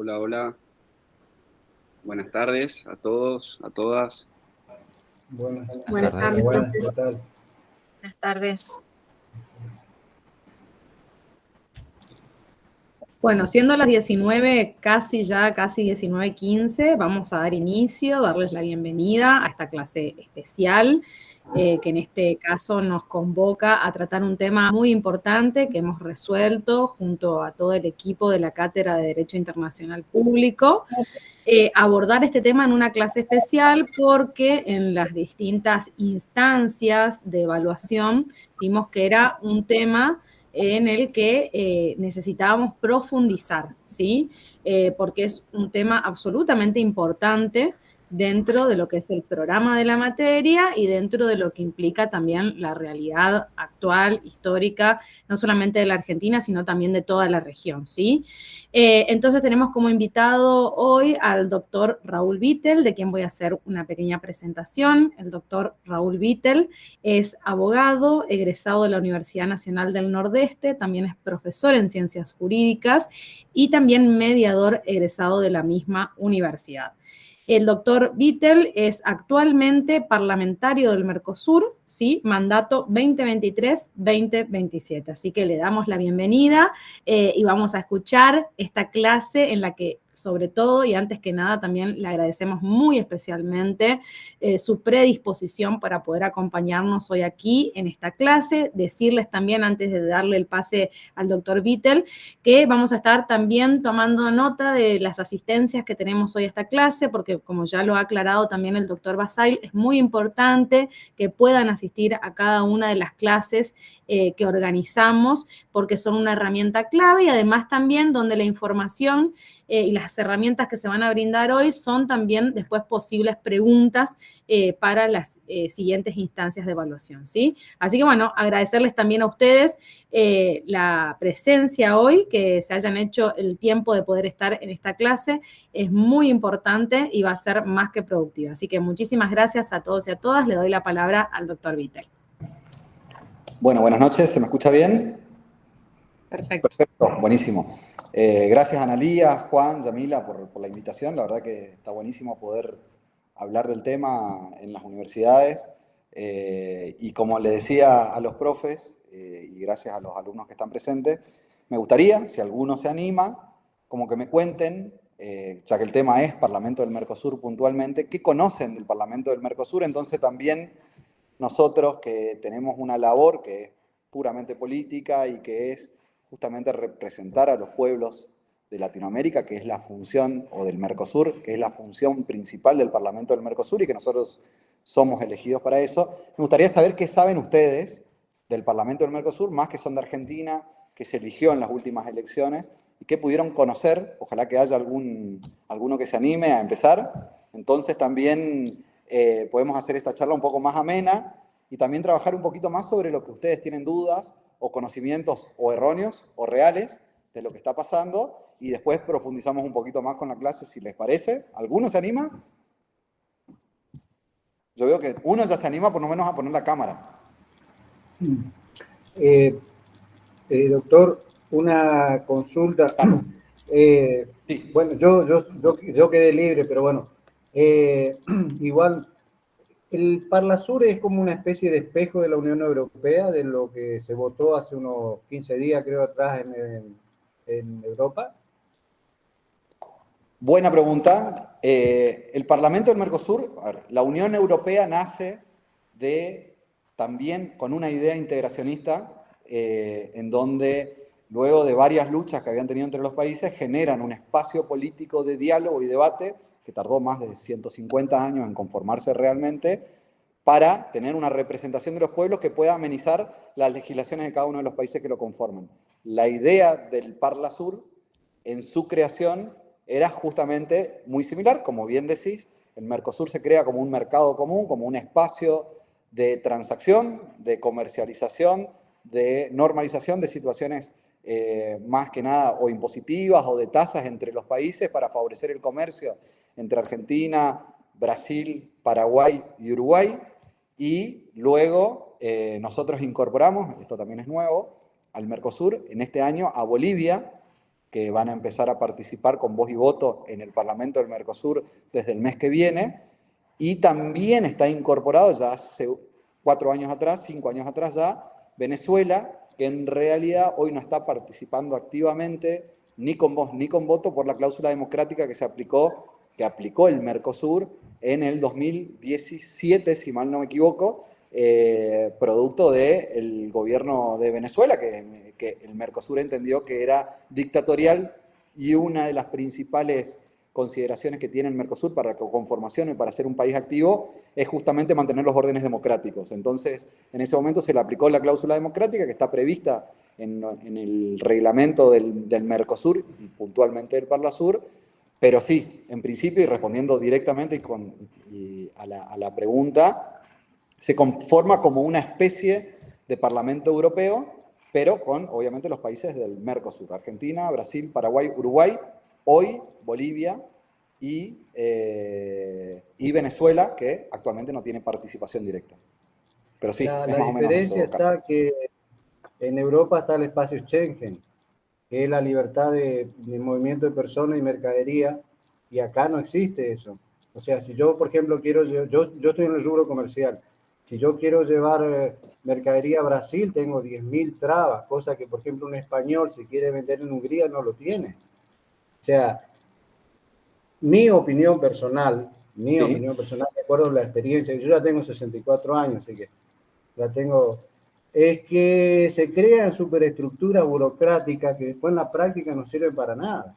Hola, hola. Buenas tardes a todos, a todas. Buenas Buenas tardes, tardes, buenas, profe. ¿qué tal? Buenas tardes. Bueno, siendo las 19, casi 19:15, vamos a dar inicio, darles la bienvenida a esta clase especial, que en este caso nos convoca a tratar un tema muy importante que hemos resuelto junto a todo el equipo de la Cátedra de Derecho Internacional Público. Abordar este tema en una clase especial porque en las distintas instancias de evaluación vimos que era un tema en el que necesitábamos profundizar, ¿sí? Porque es un tema absolutamente importante dentro de lo que es el programa de la materia y dentro de lo que implica también la realidad actual, histórica, no solamente de la Argentina, sino también de toda la región, ¿sí? Entonces tenemos como invitado hoy al doctor Raúl Vittel, de quien voy a hacer una pequeña presentación. El doctor Raúl Vittel es abogado, egresado de la Universidad Nacional del Nordeste, también es profesor en ciencias jurídicas y también mediador egresado de la misma universidad. El doctor Vittel es actualmente parlamentario del Mercosur, ¿sí? Mandato 2023-2027. Así que le damos la bienvenida y vamos a escuchar esta clase en la que, sobre todo y antes que nada, también le agradecemos muy especialmente su predisposición para poder acompañarnos hoy aquí en esta clase. Decirles también, antes de darle el pase al doctor Vittel, que vamos a estar también tomando nota de las asistencias que tenemos hoy a esta clase, porque como ya lo ha aclarado también el doctor Basail, es muy importante que puedan asistir a cada una de las clases que organizamos, porque son una herramienta clave y además también donde la información y las herramientas que se van a brindar hoy son también después posibles preguntas para las siguientes instancias de evaluación, ¿sí? Así que bueno, agradecerles también a ustedes la presencia hoy, que se hayan hecho el tiempo de poder estar en esta clase, es muy importante y va a ser más que productiva. Así que muchísimas gracias a todos y a todas. Le doy la palabra al doctor Vittel. Bueno, buenas noches, ¿se me escucha bien? Perfecto. Perfecto, buenísimo. Gracias Analía, Juan, Yamila por la invitación. La verdad que está buenísimo poder hablar del tema en las universidades. Y como le decía a los profes, y gracias a los alumnos que están presentes, me gustaría, si alguno se anima, como que me cuenten, ya que el tema es Parlamento del Mercosur puntualmente, ¿qué conocen del Parlamento del Mercosur? Entonces también nosotros que tenemos una labor que es puramente política y que es justamente representar a los pueblos de Latinoamérica, que es la función, o del Mercosur, que es la función principal del Parlamento del Mercosur y que nosotros somos elegidos para eso. Me gustaría saber qué saben ustedes del Parlamento del Mercosur, más que son de Argentina, que se eligió en las últimas elecciones y que pudieron conocer. Ojalá que haya alguno que se anime a empezar. Entonces también podemos hacer esta charla un poco más amena y también trabajar un poquito más sobre lo que ustedes tienen dudas o conocimientos o erróneos o reales de lo que está pasando y después profundizamos un poquito más con la clase si les parece. ¿Alguno se anima? Yo veo que uno ya se anima por lo menos a poner la cámara. Doctor, una consulta. Sí. Bueno, yo quedé libre, pero bueno, igual, el Parlasur es como una especie de espejo de la Unión Europea, de lo que se votó hace unos 15 días, creo, atrás en Europa. Buena pregunta. El Parlamento del Mercosur, a ver, la Unión Europea nace también con una idea integracionista en donde luego de varias luchas que habían tenido entre los países generan un espacio político de diálogo y debate que tardó más de 150 años en conformarse realmente para tener una representación de los pueblos que pueda amenizar las legislaciones de cada uno de los países que lo conforman. La idea del Parlasur en su creación era justamente muy similar, como bien decís, el Mercosur se crea como un mercado común, como un espacio de transacción, de comercialización, de normalización de situaciones más que nada o impositivas o de tasas entre los países para favorecer el comercio entre Argentina, Brasil, Paraguay y Uruguay. Y luego nosotros incorporamos, esto también es nuevo, al Mercosur en este año a Bolivia, que van a empezar a participar con voz y voto en el Parlamento del Mercosur desde el mes que viene, y también está incorporado ya hace 4 años atrás, 5 años atrás ya, Venezuela, que en realidad hoy no está participando activamente ni con voz ni con voto por la cláusula democrática que aplicó el Mercosur en el 2017, si mal no me equivoco, producto del gobierno de Venezuela, que el Mercosur entendió que era dictatorial, y una de las principales consideraciones que tiene el Mercosur para la conformación y para ser un país activo es justamente mantener los órdenes democráticos. Entonces, en ese momento se le aplicó la cláusula democrática que está prevista en el reglamento del Mercosur y puntualmente del Parlasur, pero sí, en principio, y respondiendo directamente a la pregunta, se conforma como una especie de Parlamento Europeo, pero con, obviamente, los países del Mercosur: Argentina, Brasil, Paraguay, Uruguay, hoy Bolivia y Venezuela, que actualmente no tiene participación directa. Pero sí, La es más o menos eso, diferencia Carlos. está que en Europa está el espacio Schengen, que es la libertad de movimiento de personas y mercadería, y acá no existe eso. O sea, si yo, por ejemplo, yo estoy en el rubro comercial, si yo quiero llevar mercadería a Brasil, tengo 10.000 trabas, cosa que, por ejemplo, un español, si quiere vender en Hungría, no lo tiene. O sea, mi opinión personal, Sí. de acuerdo a la experiencia, yo ya tengo 64 años, así que la tengo, es que se crean superestructuras burocráticas que después en la práctica no sirven para nada.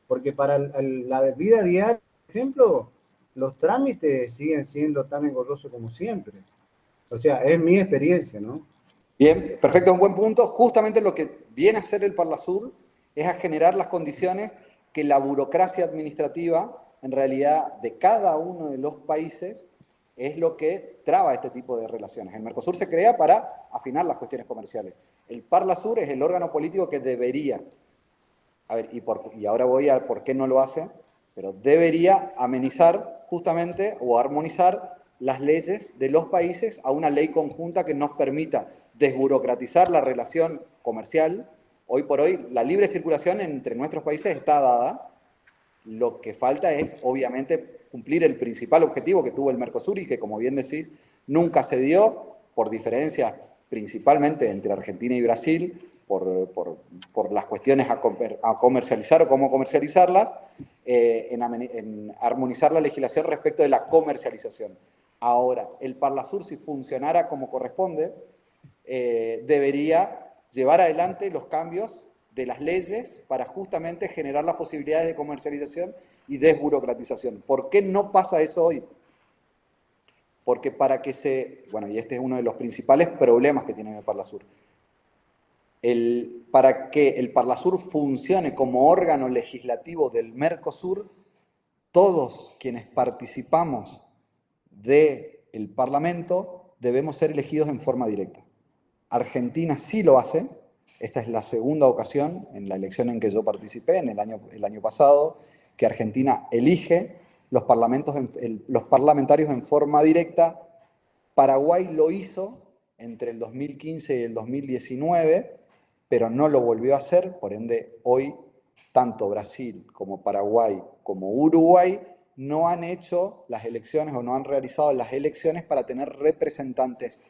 Porque para la vida diaria, por ejemplo, los trámites siguen siendo tan engorrosos como siempre. O sea, es mi experiencia, ¿no? Bien, perfecto, un buen punto. Justamente lo que viene a hacer el Parlasur es a generar las condiciones que la burocracia administrativa, en realidad, de cada uno de los países, es lo que traba este tipo de relaciones. El Mercosur se crea para afinar las cuestiones comerciales. El Parlasur es el órgano político que debería, a ver, y ahora voy a por qué no lo hace, pero debería amenizar justamente o armonizar las leyes de los países a una ley conjunta que nos permita desburocratizar la relación comercial. Hoy por hoy, la libre circulación entre nuestros países está dada. Lo que falta es, obviamente, cumplir el principal objetivo que tuvo el Mercosur y que, como bien decís, nunca se dio por diferencias principalmente entre Argentina y Brasil, por las cuestiones a comercializar o cómo comercializarlas, en armonizar la legislación respecto de la comercialización. Ahora, el Parlasur, si funcionara como corresponde, debería llevar adelante los cambios de las leyes para justamente generar las posibilidades de comercialización y desburocratización. ¿Por qué no pasa eso hoy? Porque bueno, y este es uno de los principales problemas que tiene el Parlasur, para que el Parlasur funcione como órgano legislativo del Mercosur, todos quienes participamos del Parlamento debemos ser elegidos en forma directa. Argentina sí lo hace. Esta es la segunda ocasión en la elección en que yo participé, el año pasado, que Argentina elige los parlamentarios en forma directa. Paraguay lo hizo entre el 2015 y el 2019, pero no lo volvió a hacer. Por ende, hoy tanto Brasil como Paraguay como Uruguay no han hecho las elecciones o no han realizado las elecciones para tener representantes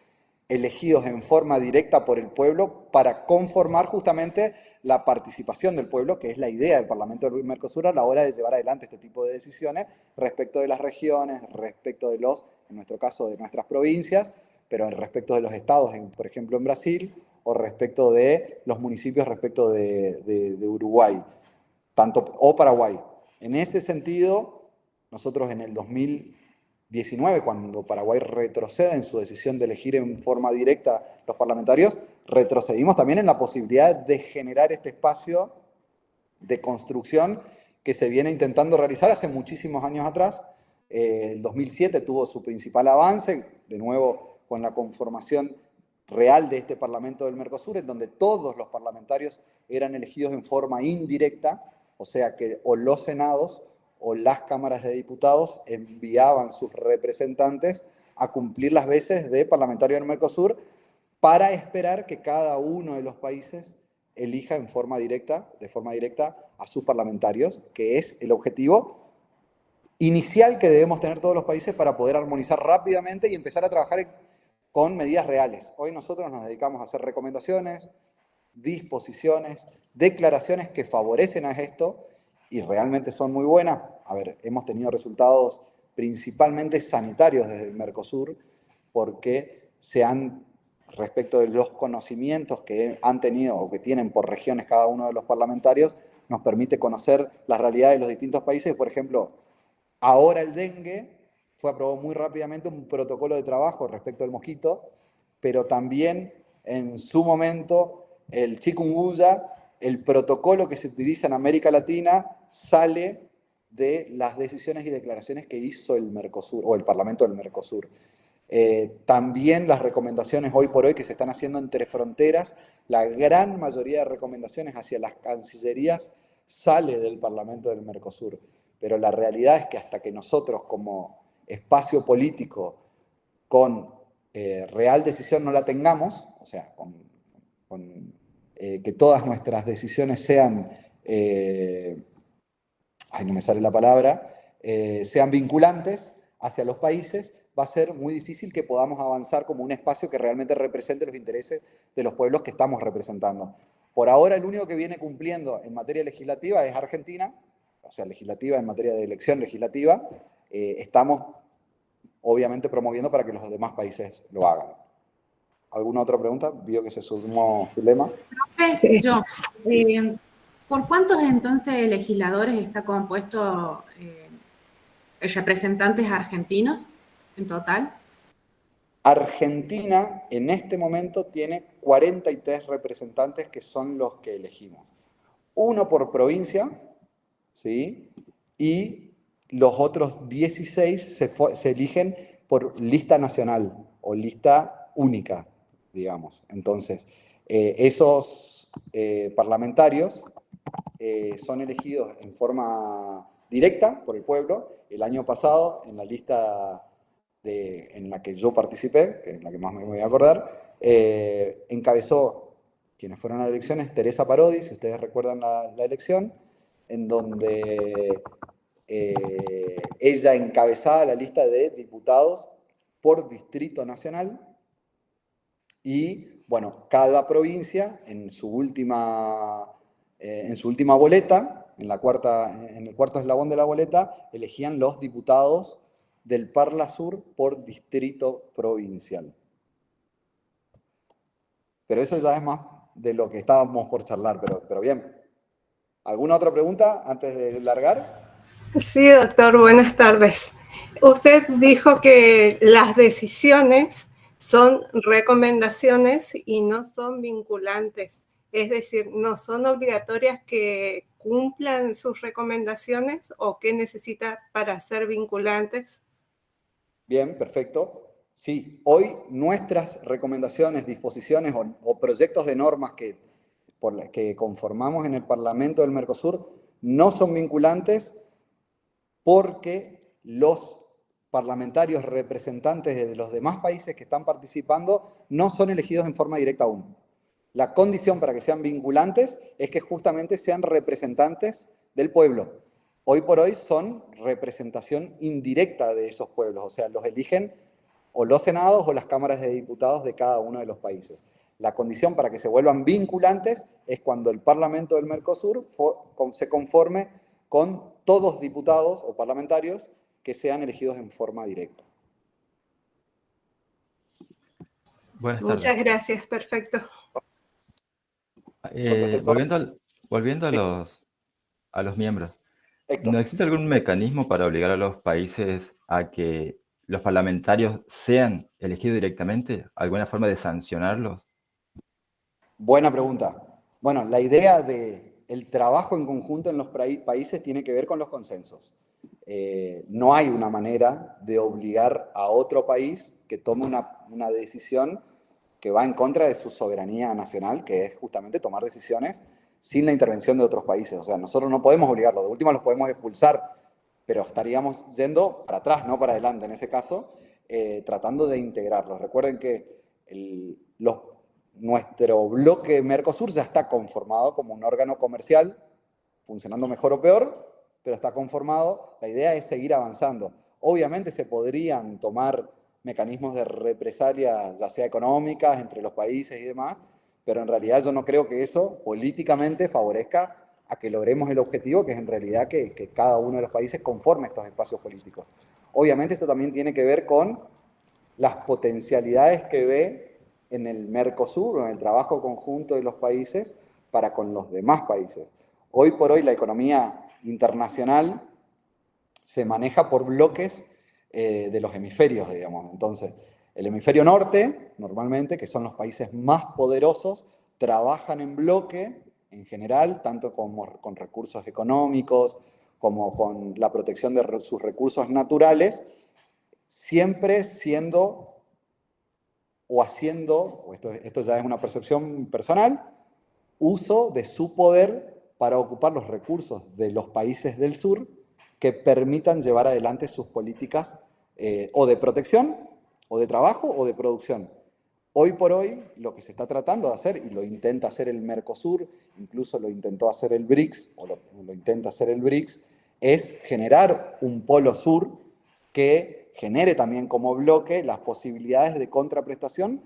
elegidos en forma directa por el pueblo para conformar justamente la participación del pueblo, que es la idea del Parlamento del Mercosur a la hora de llevar adelante este tipo de decisiones respecto de las regiones, respecto de en nuestro caso, de nuestras provincias, pero respecto de los estados, por ejemplo, en Brasil, o respecto de los municipios, respecto de Uruguay, o Paraguay. En ese sentido, nosotros en el 2019, cuando Paraguay retrocede en su decisión de elegir en forma directa los parlamentarios, retrocedimos también en la posibilidad de generar este espacio de construcción que se viene intentando realizar hace muchísimos años atrás. El 2007 tuvo su principal avance, de nuevo con la conformación real de este Parlamento del Mercosur, en donde todos los parlamentarios eran elegidos en forma indirecta, o sea que o los senados o las cámaras de diputados enviaban sus representantes a cumplir las veces de parlamentario del Mercosur para esperar que cada uno de los países elija de forma directa a sus parlamentarios, que es el objetivo inicial que debemos tener todos los países para poder armonizar rápidamente y empezar a trabajar con medidas reales. Hoy nosotros nos dedicamos a hacer recomendaciones, disposiciones, declaraciones que favorecen a esto y realmente son muy buenas. A ver, hemos tenido resultados principalmente sanitarios desde el Mercosur porque respecto de los conocimientos que han tenido o que tienen por regiones cada uno de los parlamentarios, nos permite conocer la realidad de los distintos países. Por ejemplo, ahora el dengue fue aprobado muy rápidamente un protocolo de trabajo respecto al mosquito, pero también en su momento el chikungunya, el protocolo que se utiliza en América Latina sale de las decisiones y declaraciones que hizo el Mercosur o el Parlamento del Mercosur. También las recomendaciones hoy por hoy que se están haciendo entre fronteras, la gran mayoría de recomendaciones hacia las cancillerías sale del Parlamento del Mercosur. Pero la realidad es que hasta que nosotros como espacio político con real decisión no la tengamos, o sea, que todas nuestras decisiones sean, no me sale la palabra, sean vinculantes hacia los países, va a ser muy difícil que podamos avanzar como un espacio que realmente represente los intereses de los pueblos que estamos representando. Por ahora, el único que viene cumpliendo en materia legislativa es Argentina, o sea, legislativa en materia de elección legislativa. Estamos, obviamente, promoviendo para que los demás países lo hagan. ¿Alguna otra pregunta? Vio que se sumó Zulema. Sí. ¿Por cuántos entonces legisladores está compuesto representantes argentinos en total? Argentina en este momento tiene 43 representantes que son los que elegimos. Uno por provincia, ¿sí? Y los otros 16 se eligen por lista nacional o lista única, digamos. Entonces, esos parlamentarios son elegidos en forma directa por el pueblo. El año pasado, en la lista en la que yo participé, que es la que más me voy a acordar, encabezó, quienes fueron a las elecciones, Teresa Parodi, si ustedes recuerdan la elección, en donde ella encabezaba la lista de diputados por distrito nacional y, bueno, cada provincia en su última boleta, en el cuarto eslabón de la boleta, elegían los diputados del Parlasur por distrito provincial. Pero eso ya es más de lo que estábamos por charlar, pero bien. ¿Alguna otra pregunta antes de largar? Sí, doctor, buenas tardes. Usted dijo que las decisiones son recomendaciones y no son vinculantes. Es decir, ¿no son obligatorias que cumplan sus recomendaciones o qué necesita para ser vinculantes? Bien, perfecto. Sí, hoy nuestras recomendaciones, disposiciones o proyectos de normas que conformamos en el Parlamento del Mercosur no son vinculantes porque los parlamentarios representantes de los demás países que están participando no son elegidos en forma directa aún. La condición para que sean vinculantes es que justamente sean representantes del pueblo. Hoy por hoy son representación indirecta de esos pueblos, o sea, los eligen o los senados o las cámaras de diputados de cada uno de los países. La condición para que se vuelvan vinculantes es cuando el Parlamento del Mercosur se conforme con todos diputados o parlamentarios que sean elegidos en forma directa. Buenas tardes. Muchas gracias, perfecto. Volviendo a los miembros, ¿no existe algún mecanismo para obligar a los países a que los parlamentarios sean elegidos directamente? ¿Alguna forma de sancionarlos? Buena pregunta. Bueno, la idea del trabajo en conjunto en los países tiene que ver con los consensos. No hay una manera de obligar a otro país que tome una decisión que va en contra de su soberanía nacional, que es justamente tomar decisiones sin la intervención de otros países. O sea, nosotros no podemos obligarlos, de última los podemos expulsar, pero estaríamos yendo para atrás, no para adelante en ese caso, tratando de integrarlos. Recuerden que nuestro bloque Mercosur ya está conformado como un órgano comercial, funcionando mejor o peor, pero está conformado. La idea es seguir avanzando. Obviamente se podrían tomar mecanismos de represalia, ya sea económicas, entre los países y demás, pero en realidad yo no creo que eso políticamente favorezca a que logremos el objetivo, que es en realidad que cada uno de los países conforme estos espacios políticos. Obviamente esto también tiene que ver con las potencialidades que ve en el Mercosur, en el trabajo conjunto de los países para con los demás países. Hoy por hoy la economía internacional se maneja por bloques de los hemisferios, digamos. Entonces, el hemisferio norte, normalmente, que son los países más poderosos, trabajan en bloque, en general, tanto con recursos económicos, como con la protección de sus recursos naturales, siempre siendo o haciendo, esto ya es una percepción personal, uso de su poder para ocupar los recursos de los países del sur que permitan llevar adelante sus políticas o de protección, o de trabajo, o de producción. Hoy por hoy, lo que se está tratando de hacer, y lo intenta hacer el Mercosur, incluso lo intentó hacer el BRICS, o lo intenta hacer el BRICS, es generar un polo sur que genere también como bloque las posibilidades de contraprestación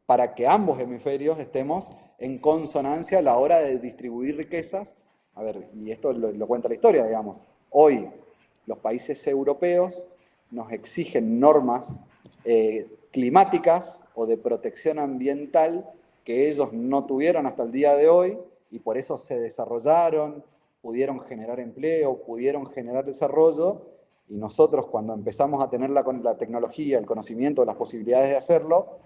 para que ambos hemisferios estemos en consonancia a la hora de distribuir riquezas. A ver, y esto lo cuenta la historia, digamos. Hoy los países europeos nos exigen normas climáticas o de protección ambiental que ellos no tuvieron hasta el día de hoy, y por eso se desarrollaron, pudieron generar empleo, pudieron generar desarrollo, y nosotros cuando empezamos a tener la tecnología, el conocimiento, las posibilidades de hacerlo,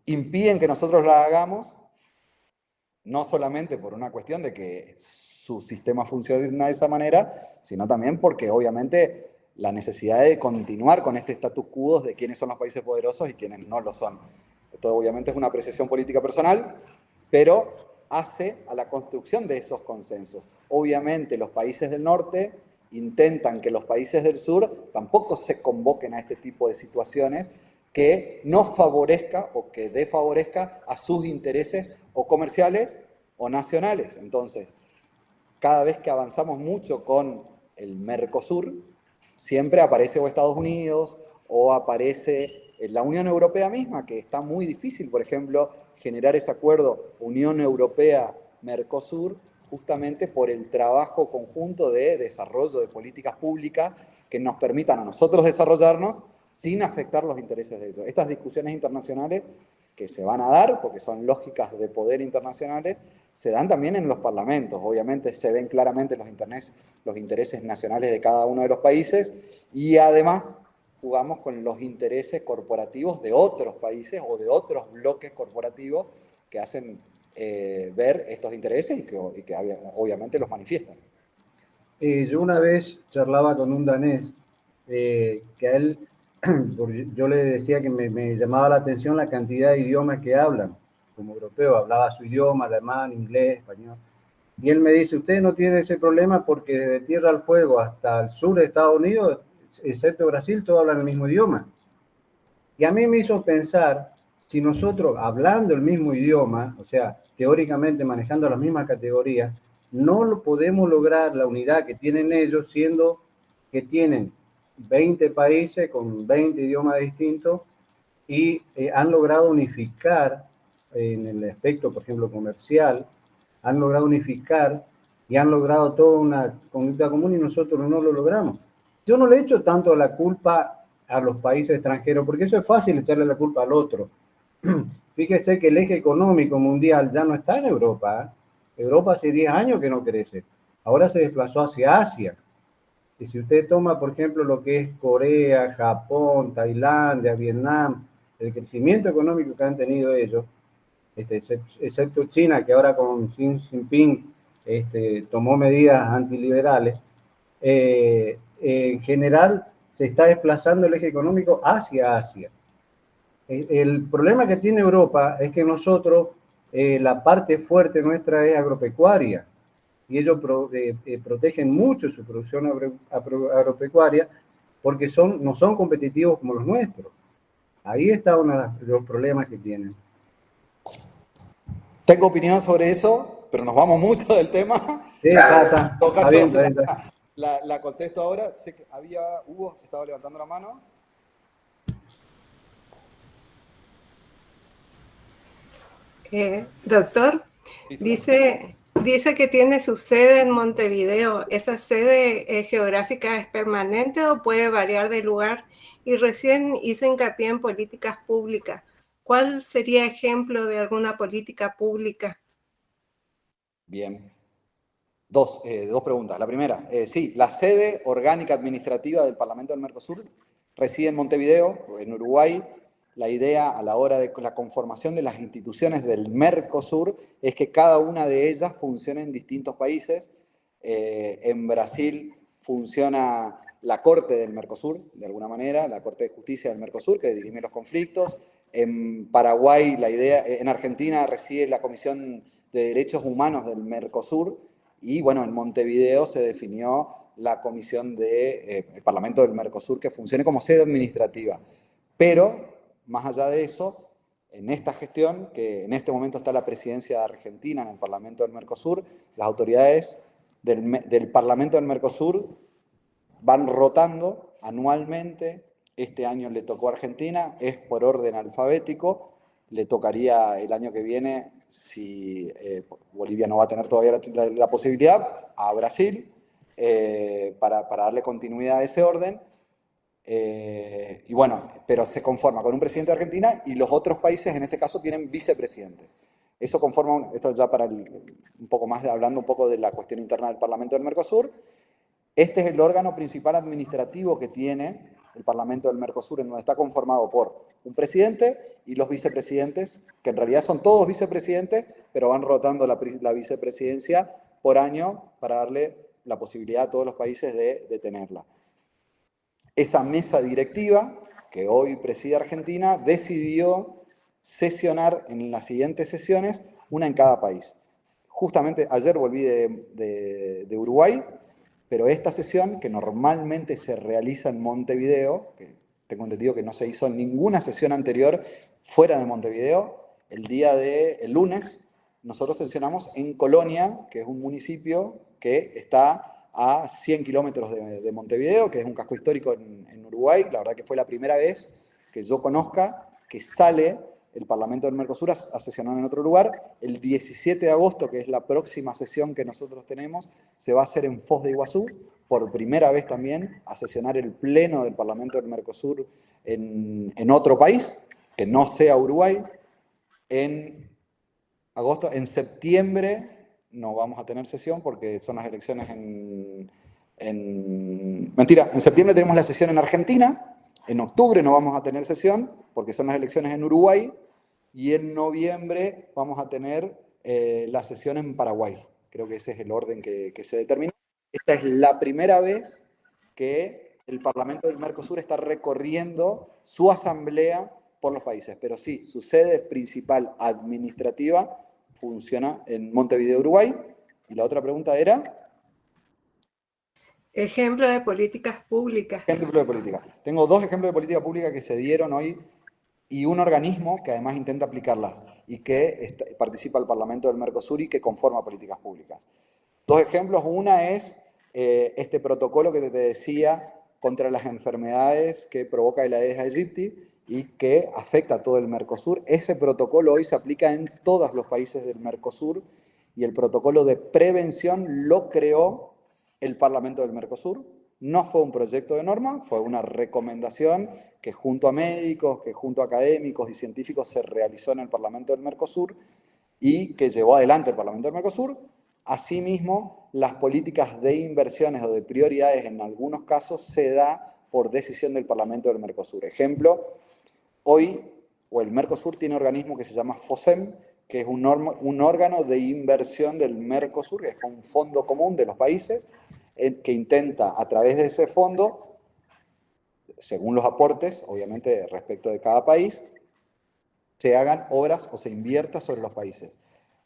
impiden que nosotros la hagamos, no solamente por una cuestión de que su sistema funciona de esa manera, sino también porque obviamente la necesidad de continuar con este status quo de quiénes son los países poderosos y quiénes no lo son. Esto obviamente es una apreciación política personal, pero hace a la construcción de esos consensos. Obviamente los países del norte intentan que los países del sur tampoco se convoquen a este tipo de situaciones que no favorezca o que desfavorezca a sus intereses o comerciales o nacionales. Entonces, cada vez que avanzamos mucho con el Mercosur, siempre aparece o Estados Unidos o aparece la Unión Europea misma, que está muy difícil, por ejemplo, generar ese acuerdo Unión Europea-Mercosur, justamente por el trabajo conjunto de desarrollo de políticas públicas que nos permitan a nosotros desarrollarnos sin afectar los intereses de ellos. Estas discusiones internacionales que se van a dar, porque son lógicas de poder internacionales, se dan también en los parlamentos. Obviamente se ven claramente los intereses nacionales de cada uno de los países, y además jugamos con los intereses corporativos de otros países o de otros bloques corporativos que hacen ver estos intereses y que obviamente los manifiestan. Yo una vez charlaba con un danés que a él, yo le decía que me llamaba la atención la cantidad de idiomas que hablan. Como europeo, hablaba su idioma, alemán, inglés, español. Y él me dice, usted no tiene ese problema porque desde Tierra del Fuego hasta el sur de Estados Unidos, excepto Brasil, todos hablan el mismo idioma. Y a mí me hizo pensar, si nosotros, hablando el mismo idioma, o sea, teóricamente manejando las mismas categorías, no lo podemos lograr la unidad que tienen ellos, siendo que tienen 20 países con 20 idiomas distintos y han logrado unificar en el aspecto, por ejemplo, comercial, han logrado unificar y han logrado toda una conducta común, y nosotros no lo logramos. Yo no le echo tanto la culpa a los países extranjeros, porque eso es fácil echarle la culpa al otro. Fíjese que el eje económico mundial ya no está en Europa. Europa hace 10 años que no crece. Ahora se desplazó hacia Asia. Y si usted toma, por ejemplo, lo que es Corea, Japón, Tailandia, Vietnam, el crecimiento económico que han tenido ellos, excepto China, que ahora con Xi Jinping tomó medidas antiliberales, en general se está desplazando el eje económico hacia Asia. El problema que tiene Europa es que nosotros, la parte fuerte nuestra es agropecuaria, y ellos protegen mucho su producción agropecuaria porque no son competitivos como los nuestros. Ahí está uno de los problemas que tienen. Tengo opinión sobre eso, pero nos vamos mucho del tema. Sí, está. En todo caso, Está bien. la contesto ahora. Sé que Hugo estaba levantando la mano. Doctor, dice que tiene su sede en Montevideo. ¿Esa sede geográfica es permanente o puede variar de lugar? Y recién hizo hincapié en políticas públicas. ¿Cuál sería ejemplo de alguna política pública? Bien. Dos preguntas. La primera, sí, la sede orgánica administrativa del Parlamento del Mercosur reside en Montevideo, en Uruguay. La idea a la hora de la conformación de las instituciones del Mercosur es que cada una de ellas funcione en distintos países. En Brasil funciona la Corte del Mercosur, de alguna manera, la Corte de Justicia del Mercosur, que dirime los conflictos. En Paraguay, en Argentina reside la Comisión de Derechos Humanos del Mercosur. Y bueno, en Montevideo se definió la comisión del Parlamento del Mercosur que funcione como sede administrativa. Pero, más allá de eso, en esta gestión, que en este momento está la presidencia de Argentina en el Parlamento del Mercosur, las autoridades del Parlamento del Mercosur van rotando anualmente. Este año le tocó a Argentina, es por orden alfabético. Le tocaría el año que viene, si Bolivia no va a tener todavía la posibilidad, a Brasil, para darle continuidad a ese orden. Y bueno, pero se conforma con un presidente de Argentina y los otros países, en este caso, tienen vicepresidentes. Eso conforma, esto ya para un poco más, hablando un poco de la cuestión interna del Parlamento del Mercosur. Este es el órgano principal administrativo que tiene el Parlamento del Mercosur, en donde está conformado por un presidente y los vicepresidentes, que en realidad son todos vicepresidentes, pero van rotando la vicepresidencia por año para darle la posibilidad a todos los países de tenerla. Esa mesa directiva, que hoy preside Argentina, decidió sesionar en las siguientes sesiones, una en cada país. Justamente ayer volví de Uruguay, pero esta sesión, que normalmente se realiza en Montevideo, que tengo entendido que no se hizo ninguna sesión anterior fuera de Montevideo, el lunes, nosotros sesionamos en Colonia, que es un municipio que está a 100 kilómetros de Montevideo, que es un casco histórico en Uruguay. La verdad que fue la primera vez que yo conozca que sale el Parlamento del Mercosur a sesionar en otro lugar. El 17 de agosto, que es la próxima sesión que nosotros tenemos, se va a hacer en Foz de Iguazú, por primera vez también, a sesionar el pleno del Parlamento del Mercosur en otro país, que no sea Uruguay. En septiembre no vamos a tener sesión porque son las elecciones Mentira, en septiembre tenemos la sesión en Argentina, en octubre no vamos a tener sesión porque son las elecciones en Uruguay, y en noviembre vamos a tener la sesión en Paraguay. Creo que ese es el orden que se determinó. Esta es la primera vez que el Parlamento del Mercosur está recorriendo su asamblea por los países, pero sí, su sede principal administrativa funciona en Montevideo, Uruguay. Y la otra pregunta era... Ejemplo de políticas públicas. Ejemplo de política. Tengo dos ejemplos de política pública que se dieron hoy y un organismo que además intenta aplicarlas y que participa el Parlamento del Mercosur y que conforma políticas públicas. Dos ejemplos. Una es este protocolo que te decía contra las enfermedades que provoca el Aedes aegypti y que afecta a todo el Mercosur. Ese protocolo hoy se aplica en todos los países del Mercosur y el protocolo de prevención lo creó el Parlamento del Mercosur. No fue un proyecto de norma, fue una recomendación que junto a médicos, que junto a académicos y científicos se realizó en el Parlamento del Mercosur y que llevó adelante el Parlamento del Mercosur. Asimismo, las políticas de inversiones o de prioridades en algunos casos se da por decisión del Parlamento del Mercosur. Ejemplo, hoy el Mercosur tiene un organismo que se llama FOSEM, que es un órgano de inversión del Mercosur, que es un fondo común de los países, que intenta a través de ese fondo, según los aportes, obviamente respecto de cada país, se hagan obras o se invierta sobre los países.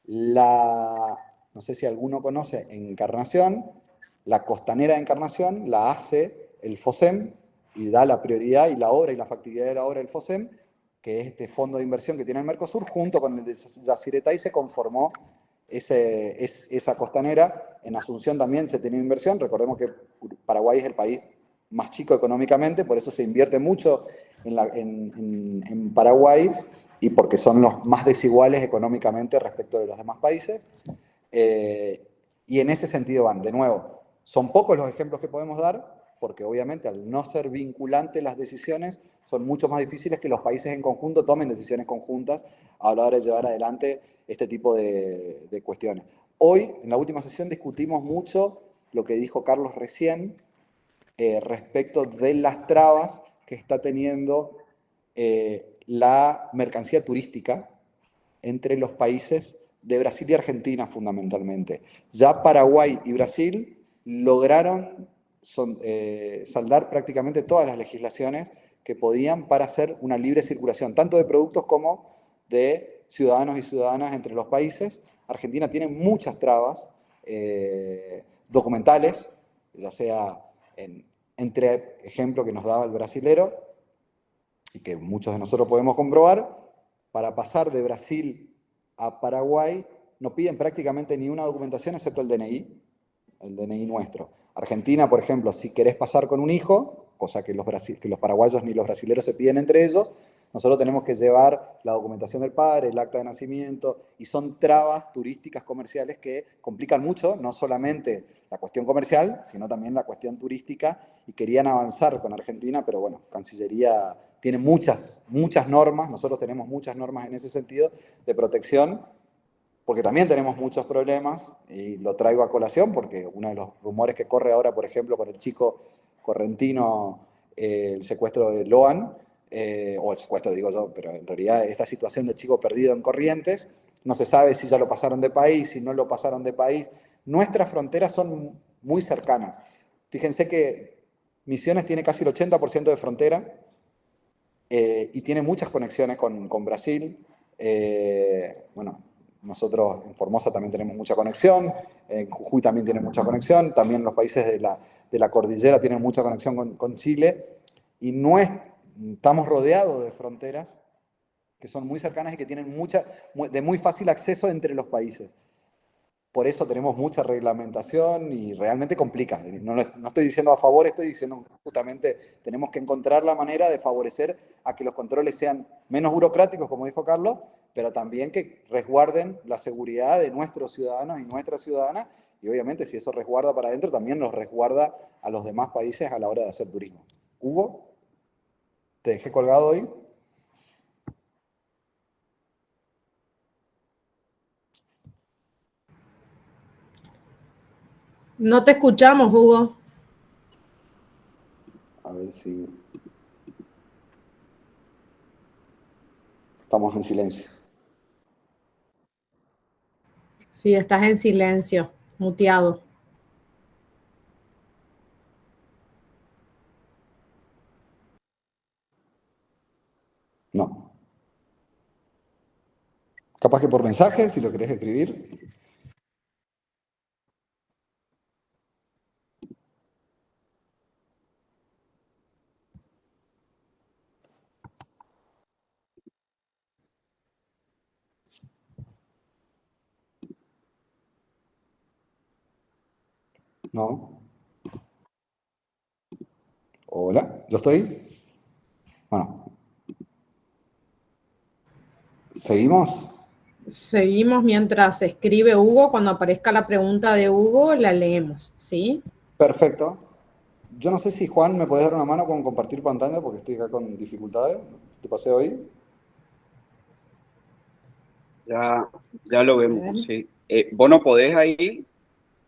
No sé si alguno conoce Encarnación, la costanera de Encarnación la hace el FOSEM y da la prioridad y la obra y la factibilidad de la obra del FOSEM que es este fondo de inversión que tiene el Mercosur, junto con el de Yacyretá, y se conformó esa costanera. En Asunción también se tenía inversión. Recordemos que Paraguay es el país más chico económicamente, por eso se invierte mucho en Paraguay, y porque son los más desiguales económicamente respecto de los demás países. Y en ese sentido van, de nuevo, son pocos los ejemplos que podemos dar, porque obviamente al no ser vinculantes las decisiones, son mucho más difíciles que los países en conjunto tomen decisiones conjuntas a la hora de llevar adelante este tipo de cuestiones. Hoy, en la última sesión, discutimos mucho lo que dijo Carlos recién, respecto de las trabas que está teniendo la mercancía turística entre los países de Brasil y Argentina, fundamentalmente. Ya Paraguay y Brasil lograron saldar prácticamente todas las legislaciones que podían para hacer una libre circulación, tanto de productos como de ciudadanos y ciudadanas entre los países. Argentina tiene muchas trabas documentales, ya sea entre ejemplo que nos daba el brasilero, y que muchos de nosotros podemos comprobar. Para pasar de Brasil a Paraguay no piden prácticamente ni una documentación excepto el DNI nuestro. Argentina, por ejemplo, si querés pasar con un hijo, cosa que los paraguayos ni los brasileros se piden entre ellos, nosotros tenemos que llevar la documentación del padre, el acta de nacimiento, y son trabas turísticas comerciales que complican mucho, no solamente la cuestión comercial, sino también la cuestión turística, y querían avanzar con Argentina, pero bueno, Cancillería tiene muchas normas, nosotros tenemos muchas normas en ese sentido de protección, porque también tenemos muchos problemas, y lo traigo a colación porque uno de los rumores que corre ahora, por ejemplo, con el chico correntino, el secuestro de Loan, o el secuestro digo yo, pero en realidad esta situación del chico perdido en Corrientes, no se sabe si ya lo pasaron de país, si no lo pasaron de país. Nuestras fronteras son muy cercanas. Fíjense que Misiones tiene casi el 80% de frontera, y tiene muchas conexiones con Brasil. Bueno, nosotros en Formosa también tenemos mucha conexión, en Jujuy también tienen mucha conexión, también los países de la cordillera tienen mucha conexión con Chile, y estamos rodeados de fronteras que son muy cercanas y que tienen de muy fácil acceso entre los países. Por eso tenemos mucha reglamentación y realmente complica. No estoy diciendo a favor, estoy diciendo justamente tenemos que encontrar la manera de favorecer a que los controles sean menos burocráticos, como dijo Carlos, pero también que resguarden la seguridad de nuestros ciudadanos y nuestras ciudadanas, y obviamente si eso resguarda para adentro, también los resguarda a los demás países a la hora de hacer turismo. Hugo, te dejé colgado hoy. No te escuchamos, Hugo. A ver si... Estamos en silencio. Sí, estás en silencio, muteado. No. Capaz que por mensaje, si lo querés escribir. No. Hola, ¿yo estoy? Bueno. ¿Seguimos? Seguimos mientras escribe Hugo. Cuando aparezca la pregunta de Hugo, la leemos, ¿sí? Perfecto. Yo no sé si, Juan, me puedes dar una mano con compartir pantalla porque estoy acá con dificultades. ¿Te pasé hoy? Ya lo vemos, sí. ¿Vos no podés ahí?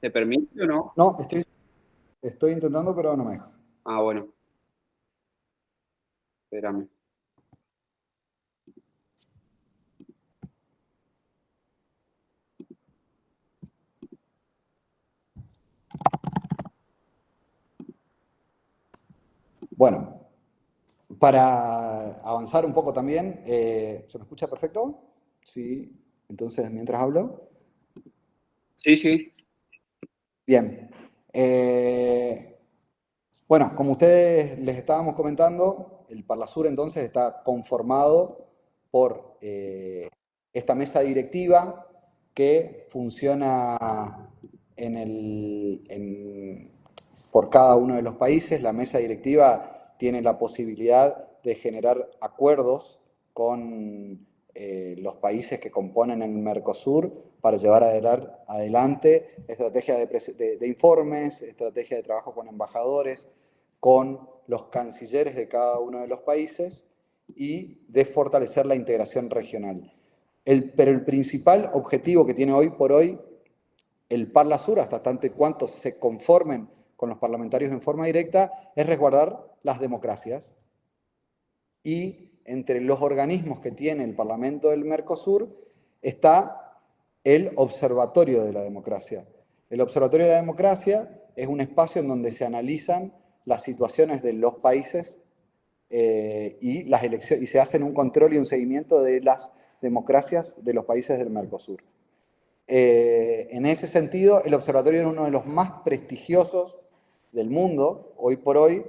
¿Te permite o no? No, estoy intentando, pero no me deja. Ah, bueno. Espérame. Bueno, para avanzar un poco también, ¿se me escucha perfecto? Sí, entonces mientras hablo. Sí, sí. Bien. Bueno, como ustedes les estábamos comentando, el Parlasur entonces está conformado por esta mesa directiva que funciona por cada uno de los países. La mesa directiva tiene la posibilidad de generar acuerdos con los países que componen el Mercosur para llevar adelante estrategias de informes, estrategia de trabajo con embajadores, con los cancilleres de cada uno de los países y de fortalecer la integración regional. Pero el principal objetivo que tiene hoy por hoy el Parlasur, hasta tanto cuanto se conformen con los parlamentarios en forma directa, es resguardar las democracias. Y entre los organismos que tiene el Parlamento del Mercosur está el Observatorio de la Democracia. El Observatorio de la Democracia es un espacio en donde se analizan las situaciones de los países y las elecciones, y se hacen un control y un seguimiento de las democracias de los países del Mercosur. En ese sentido, el observatorio es uno de los más prestigiosos del mundo, hoy por hoy,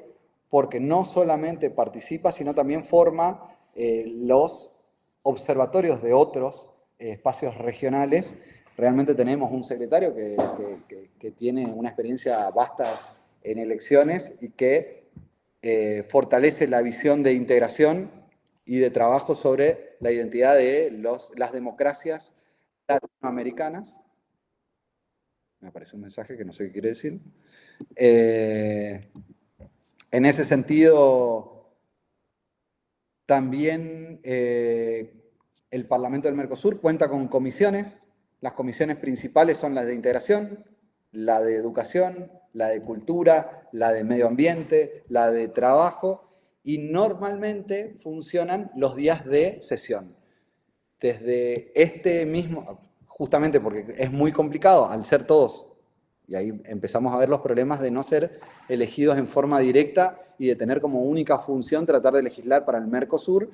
porque no solamente participa, sino también forma los observatorios de otros espacios regionales. Realmente tenemos un secretario que tiene una experiencia vasta en elecciones y que fortalece la visión de integración y de trabajo sobre la identidad de las democracias latinoamericanas. Me aparece un mensaje que no sé qué quiere decir. En ese sentido, también el Parlamento del Mercosur cuenta con comisiones. Las comisiones principales son las de integración, la de educación, la de cultura, la de medio ambiente, la de trabajo, y normalmente funcionan los días de sesión. Desde este mismo, justamente porque es muy complicado al ser todos, y ahí empezamos a ver los problemas de no ser elegidos en forma directa y de tener como única función tratar de legislar para el Mercosur,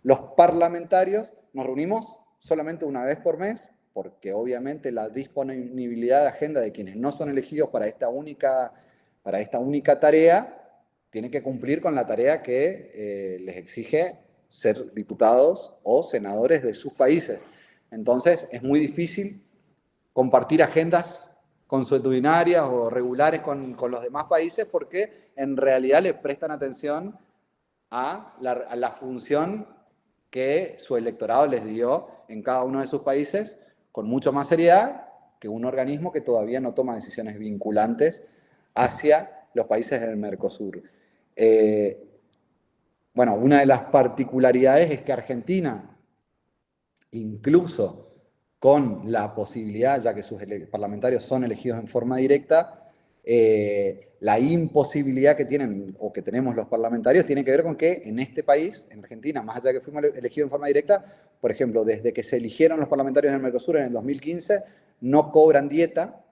los parlamentarios nos reunimos solamente una vez por mes, porque obviamente la disponibilidad de agenda de quienes no son elegidos para esta única tarea tiene que cumplir con la tarea que les exige ser diputados o senadores de sus países. Entonces es muy difícil compartir agendas consuetudinarias o regulares con los demás países porque en realidad le prestan atención a la función que su electorado les dio en cada uno de sus países con mucho más seriedad que un organismo que todavía no toma decisiones vinculantes hacia los países del Mercosur. Bueno, una de las particularidades es que Argentina, incluso con la posibilidad, ya que sus parlamentarios son elegidos en forma directa, la imposibilidad que tienen o que tenemos los parlamentarios tiene que ver con que en este país, en Argentina, más allá de que fuimos elegidos en forma directa, por ejemplo, desde que se eligieron los parlamentarios del Mercosur en el 2015, no cobran dieta,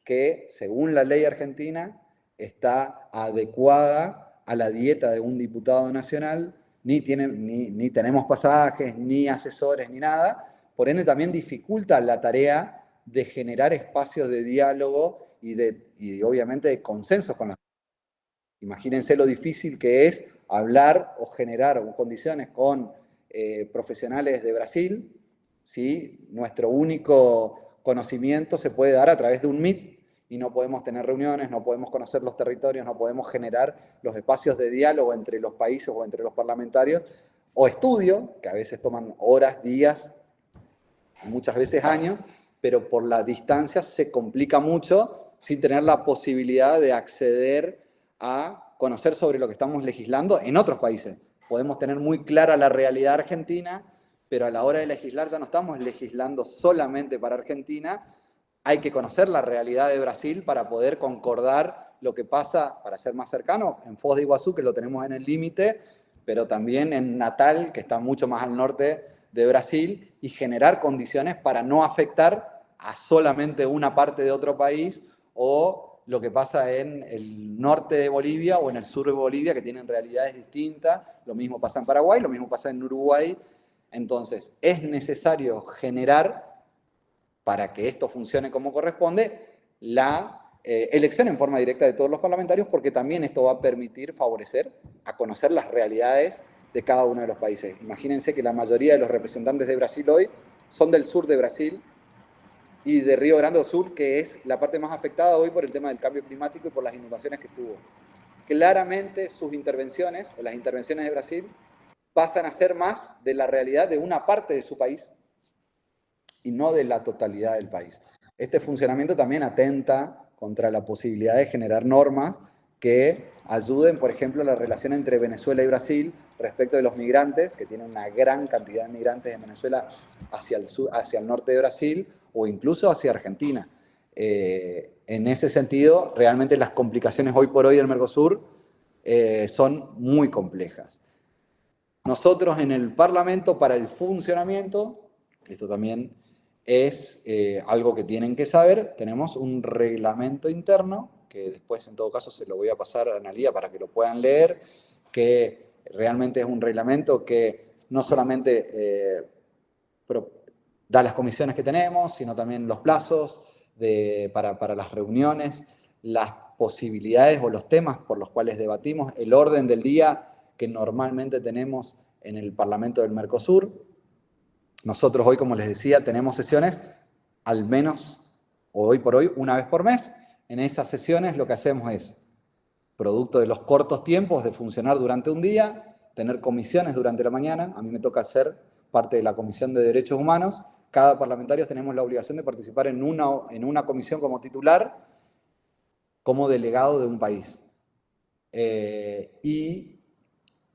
que según la ley argentina está adecuada a la dieta de un diputado nacional, ni tenemos pasajes, ni asesores, ni nada. Por ende, también dificulta la tarea de generar espacios de diálogo y obviamente de consensos con los. Imagínense lo difícil que es hablar o generar condiciones con profesionales de Brasil, si nuestro único conocimiento se puede dar a través de un Meet y no podemos tener reuniones, no podemos conocer los territorios, no podemos generar los espacios de diálogo entre los países o entre los parlamentarios, o estudio, que a veces toman horas, días, muchas veces años, pero por la distancia se complica mucho sin tener la posibilidad de acceder a conocer sobre lo que estamos legislando en otros países. Podemos tener muy clara la realidad argentina, pero a la hora de legislar ya no estamos legislando solamente para Argentina, hay que conocer la realidad de Brasil para poder concordar lo que pasa, para ser más cercano, en Foz de Iguazú, que lo tenemos en el límite, pero también en Natal, que está mucho más al norte de Brasil, y generar condiciones para no afectar a solamente una parte de otro país o lo que pasa en el norte de Bolivia o en el sur de Bolivia, que tienen realidades distintas. Lo mismo pasa en Paraguay, lo mismo pasa en Uruguay. Entonces, es necesario generar, para que esto funcione como corresponde, la elección en forma directa de todos los parlamentarios, porque también esto va a permitir favorecer a conocer las realidades de cada uno de los países. Imagínense que la mayoría de los representantes de Brasil hoy son del sur de Brasil y de Río Grande do Sul, que es la parte más afectada hoy por el tema del cambio climático y por las inundaciones que tuvo. Claramente sus intervenciones, o las intervenciones de Brasil, pasan a ser más de la realidad de una parte de su país y no de la totalidad del país. Este funcionamiento también atenta contra la posibilidad de generar normas que ayuden, por ejemplo, a la relación entre Venezuela y Brasil respecto de los migrantes, que tienen una gran cantidad de migrantes de Venezuela hacia el sur, hacia el norte de Brasil o incluso hacia Argentina. En ese sentido, realmente las complicaciones hoy por hoy del Mercosur son muy complejas. Nosotros en el Parlamento, para el funcionamiento, esto también es algo que tienen que saber, tenemos un reglamento interno, que después en todo caso se lo voy a pasar a Analía para que lo puedan leer, que realmente es un reglamento que no solamente da las comisiones que tenemos, sino también los plazos para las reuniones, las posibilidades o los temas por los cuales debatimos, el orden del día que normalmente tenemos en el Parlamento del Mercosur. Nosotros hoy, como les decía, tenemos sesiones al menos, hoy por hoy, una vez por mes. En esas sesiones lo que hacemos es, producto de los cortos tiempos de funcionar durante un día, tener comisiones durante la mañana. A mí me toca ser parte de la Comisión de Derechos Humanos. Cada parlamentario tenemos la obligación de participar en una comisión como titular, como delegado de un país. Y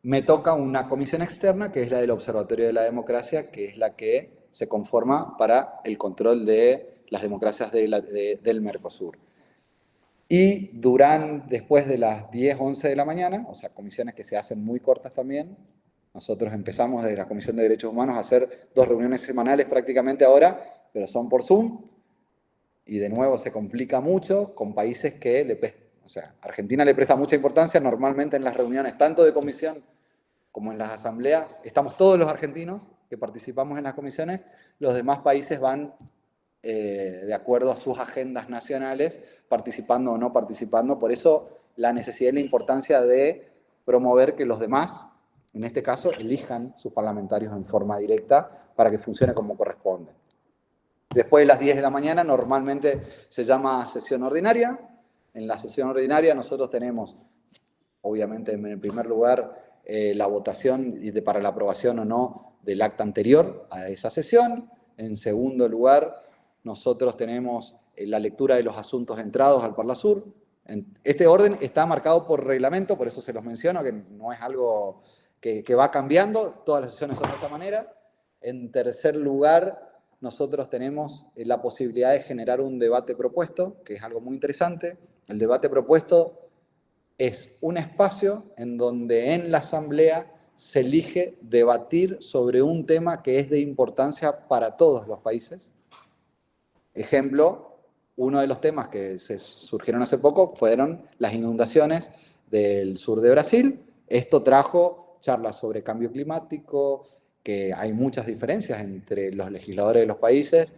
me toca una comisión externa, que es la del Observatorio de la Democracia, que es la que se conforma para el control de las democracias del Mercosur. Y después de las 10, 11 de la mañana, o sea, comisiones que se hacen muy cortas también, nosotros empezamos desde la Comisión de Derechos Humanos a hacer 2 reuniones semanales prácticamente ahora, pero son por Zoom, y de nuevo se complica mucho con países que Argentina le presta mucha importancia. Normalmente en las reuniones, tanto de comisión como en las asambleas, estamos todos los argentinos que participamos en las comisiones, los demás países van de acuerdo a sus agendas nacionales, participando o no participando. Por eso la necesidad y la importancia de promover que los demás, en este caso, elijan sus parlamentarios en forma directa para que funcione como corresponde. Después de las 10 de la mañana normalmente se llama sesión ordinaria. En la sesión ordinaria nosotros tenemos, obviamente en el primer lugar, la votación para la aprobación o no del acta anterior a esa sesión. En segundo lugar, nosotros tenemos la lectura de los asuntos entrados al Parlasur. Este orden está marcado por reglamento, por eso se los menciono, que no es algo que va cambiando, todas las sesiones son de esta manera. En tercer lugar, nosotros tenemos la posibilidad de generar un debate propuesto, que es algo muy interesante. El debate propuesto es un espacio en donde en la asamblea se elige debatir sobre un tema que es de importancia para todos los países. Ejemplo, uno de los temas que surgieron hace poco fueron las inundaciones del sur de Brasil. Esto trajo charlas sobre cambio climático, que hay muchas diferencias entre los legisladores de los países,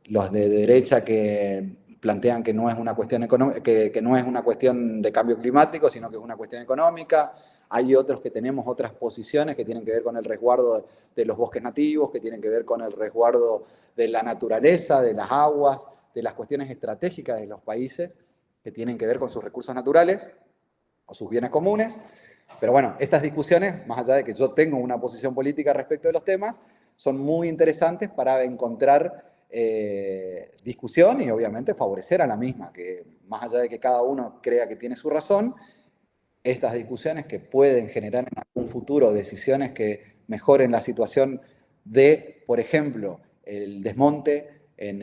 los de derecha que plantean que no es una cuestión que no es una cuestión de cambio climático, sino que es una cuestión económica. Hay otros que tenemos otras posiciones que tienen que ver con el resguardo de los bosques nativos, que tienen que ver con el resguardo de la naturaleza, de las aguas, de las cuestiones estratégicas de los países, que tienen que ver con sus recursos naturales o sus bienes comunes. Pero bueno, estas discusiones, más allá de que yo tengo una posición política respecto de los temas, son muy interesantes para encontrar discusión y obviamente favorecer a la misma, que más allá de que cada uno crea que tiene su razón, estas discusiones que pueden generar en algún futuro decisiones que mejoren la situación de, por ejemplo, el desmonte en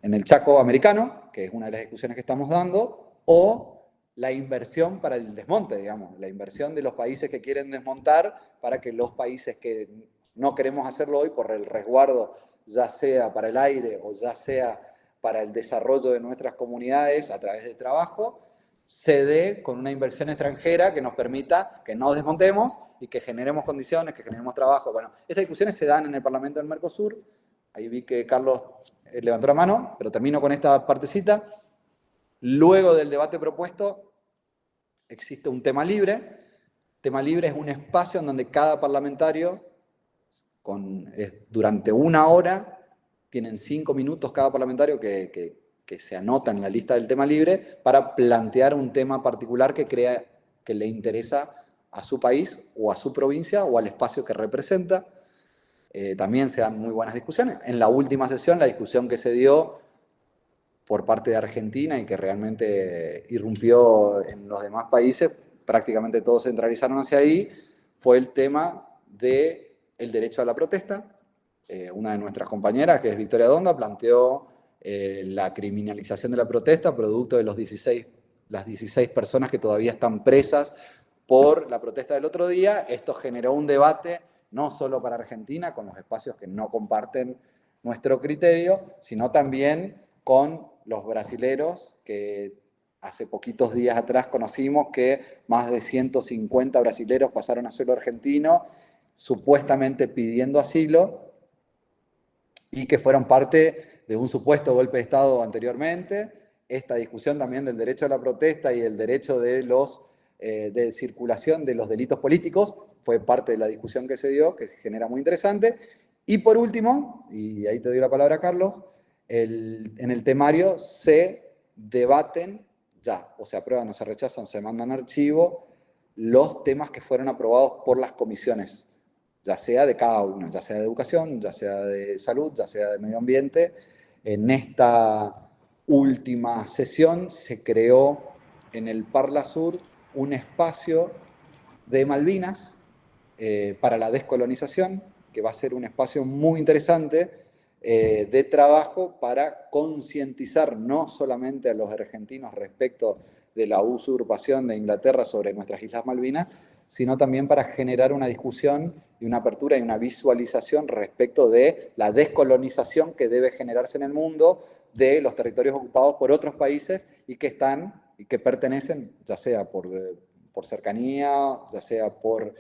el Chaco americano, que es una de las discusiones que estamos dando, o la inversión para el desmonte, digamos, la inversión de los países que quieren desmontar para que los países que no queremos hacerlo hoy por el resguardo, ya sea para el aire o ya sea para el desarrollo de nuestras comunidades a través del trabajo, se dé con una inversión extranjera que nos permita que no desmontemos y que generemos condiciones, que generemos trabajo. Bueno, estas discusiones se dan en el Parlamento del Mercosur. Ahí vi que Carlos levantó la mano, pero termino con esta partecita. Luego del debate propuesto, existe un tema libre, Tema libre es un espacio en donde cada parlamentario, durante 1 hora, tienen 5 minutos cada parlamentario que se anota en la lista del tema libre para plantear un tema particular que crea que le interesa a su país o a su provincia o al espacio que representa. También se dan muy buenas discusiones. En la última sesión, la discusión que se dio por parte de Argentina y que realmente irrumpió en los demás países, prácticamente todos se centralizaron hacia ahí, fue el tema del derecho a la protesta. Una de nuestras compañeras, que es Victoria Donda, planteó la criminalización de la protesta producto de las 16 personas que todavía están presas por la protesta del otro día. Esto generó un debate no solo para Argentina, con los espacios que no comparten nuestro criterio, sino también con los brasileros, que hace poquitos días atrás conocimos que más de 150 brasileros pasaron a suelo argentino, supuestamente pidiendo asilo, y que fueron parte de un supuesto golpe de Estado anteriormente. Esta discusión también del derecho a la protesta y el derecho de circulación de los delitos políticos fue parte de la discusión que se dio, que se genera muy interesante. Y por último, y ahí te doy la palabra, Carlos, en el temario se debaten ya, o se aprueban o se rechazan, se mandan a archivo los temas que fueron aprobados por las comisiones, ya sea de cada uno, ya sea de educación, ya sea de salud, ya sea de medio ambiente. En esta última sesión se creó en el Parlasur un espacio de Malvinas para la descolonización, que va a ser un espacio muy interesante de trabajo para concientizar no solamente a los argentinos respecto de la usurpación de Inglaterra sobre nuestras Islas Malvinas, sino también para generar una discusión y una apertura y una visualización respecto de la descolonización que debe generarse en el mundo de los territorios ocupados por otros países y que pertenecen, ya sea por cercanía, ya sea por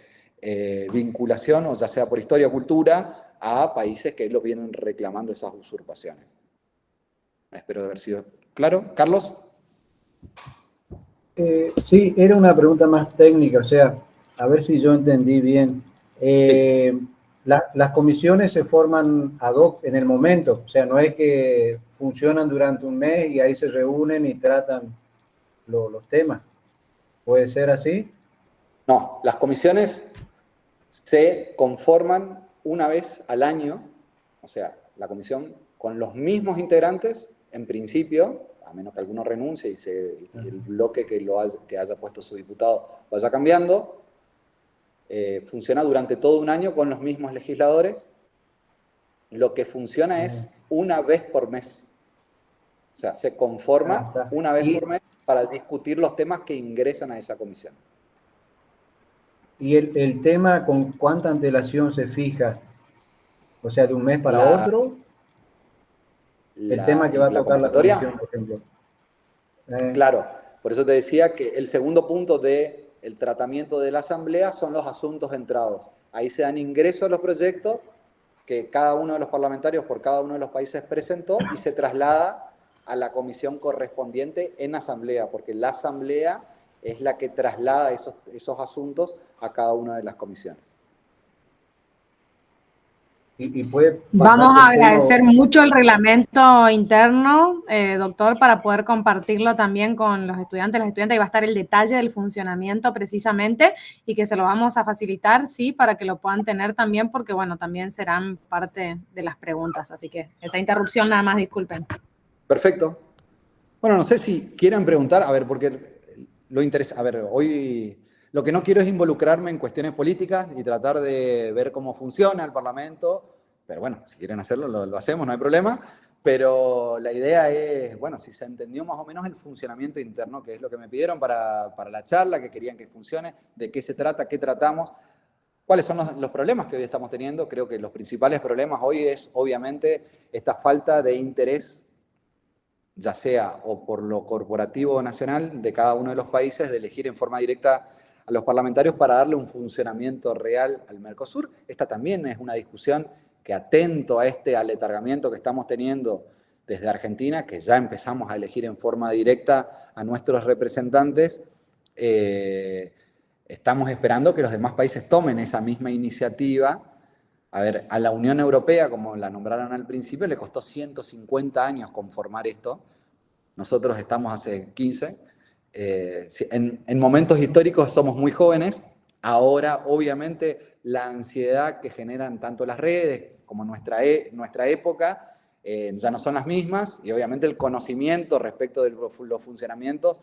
vinculación o ya sea por historia o cultura, a países que lo vienen reclamando esas usurpaciones. Espero haber sido claro. ¿Carlos? Sí, era una pregunta más técnica, o sea, a ver si yo entendí bien. Las comisiones se forman ad hoc en el momento, o sea, no es que funcionan durante un mes y ahí se reúnen y tratan los temas. ¿Puede ser así? No, las comisiones se conforman una vez al año, o sea, la comisión con los mismos integrantes, en principio, a menos que alguno renuncie y el bloque que haya puesto su diputado vaya cambiando, funciona durante todo un año con los mismos legisladores. Lo que funciona es una vez por mes. O sea, se conforma una vez por mes para discutir los temas que ingresan a esa comisión. ¿Y el tema con cuánta antelación se fija? O sea, de un mes para otro. El tema que va a tocar la comisión, por ejemplo. Claro, por eso te decía que el segundo punto del tratamiento de la asamblea son los asuntos entrados. Ahí se dan ingreso a los proyectos que cada uno de los parlamentarios por cada uno de los países presentó y se traslada a la comisión correspondiente en asamblea, porque la asamblea es la que traslada esos asuntos a cada una de las comisiones. Vamos a agradecer mucho el reglamento interno, doctor, para poder compartirlo también con los estudiantes. Las estudiantes, ahí va a estar el detalle del funcionamiento precisamente y que se lo vamos a facilitar, sí, para que lo puedan tener también, porque, bueno, también serán parte de las preguntas. Así que esa interrupción nada más, disculpen. Perfecto. Bueno, no sé si quieren preguntar, a ver, porque hoy lo que no quiero es involucrarme en cuestiones políticas y tratar de ver cómo funciona el Parlamento, pero bueno, si quieren hacerlo, lo hacemos, no hay problema, pero la idea es, bueno, si se entendió más o menos el funcionamiento interno, que es lo que me pidieron para la charla, que querían que funcione, de qué se trata, qué tratamos, cuáles son los problemas que hoy estamos teniendo. Creo que los principales problemas hoy es, obviamente, esta falta de interés, ya sea o por lo corporativo nacional de cada uno de los países, de elegir en forma directa a los parlamentarios para darle un funcionamiento real al Mercosur. Esta también es una discusión que, atento a este aletargamiento que estamos teniendo desde Argentina, que ya empezamos a elegir en forma directa a nuestros representantes, estamos esperando que los demás países tomen esa misma iniciativa. A ver, a la Unión Europea, como la nombraron al principio, le costó 150 años conformar esto. Nosotros estamos hace 15. En momentos históricos somos muy jóvenes. Ahora, obviamente, la ansiedad que generan tanto las redes como nuestra época ya no son las mismas, y obviamente el conocimiento respecto de los funcionamientos,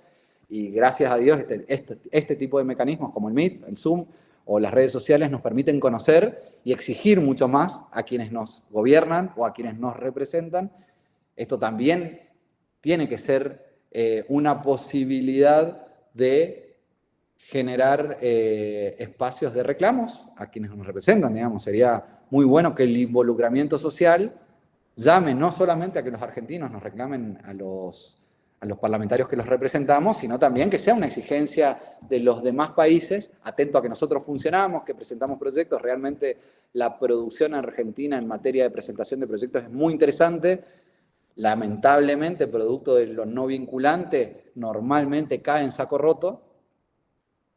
y gracias a Dios este tipo de mecanismos como el Meet, el Zoom o las redes sociales nos permiten conocer y exigir mucho más a quienes nos gobiernan o a quienes nos representan. Esto también tiene que ser una posibilidad de generar espacios de reclamos a quienes nos representan, digamos. Sería muy bueno que el involucramiento social llame no solamente a que los argentinos nos reclamen a los parlamentarios que los representamos, sino también que sea una exigencia de los demás países, atento a que nosotros funcionamos, que presentamos proyectos. Realmente la producción argentina en materia de presentación de proyectos es muy interesante. Lamentablemente, producto de lo no vinculante, normalmente cae en saco roto,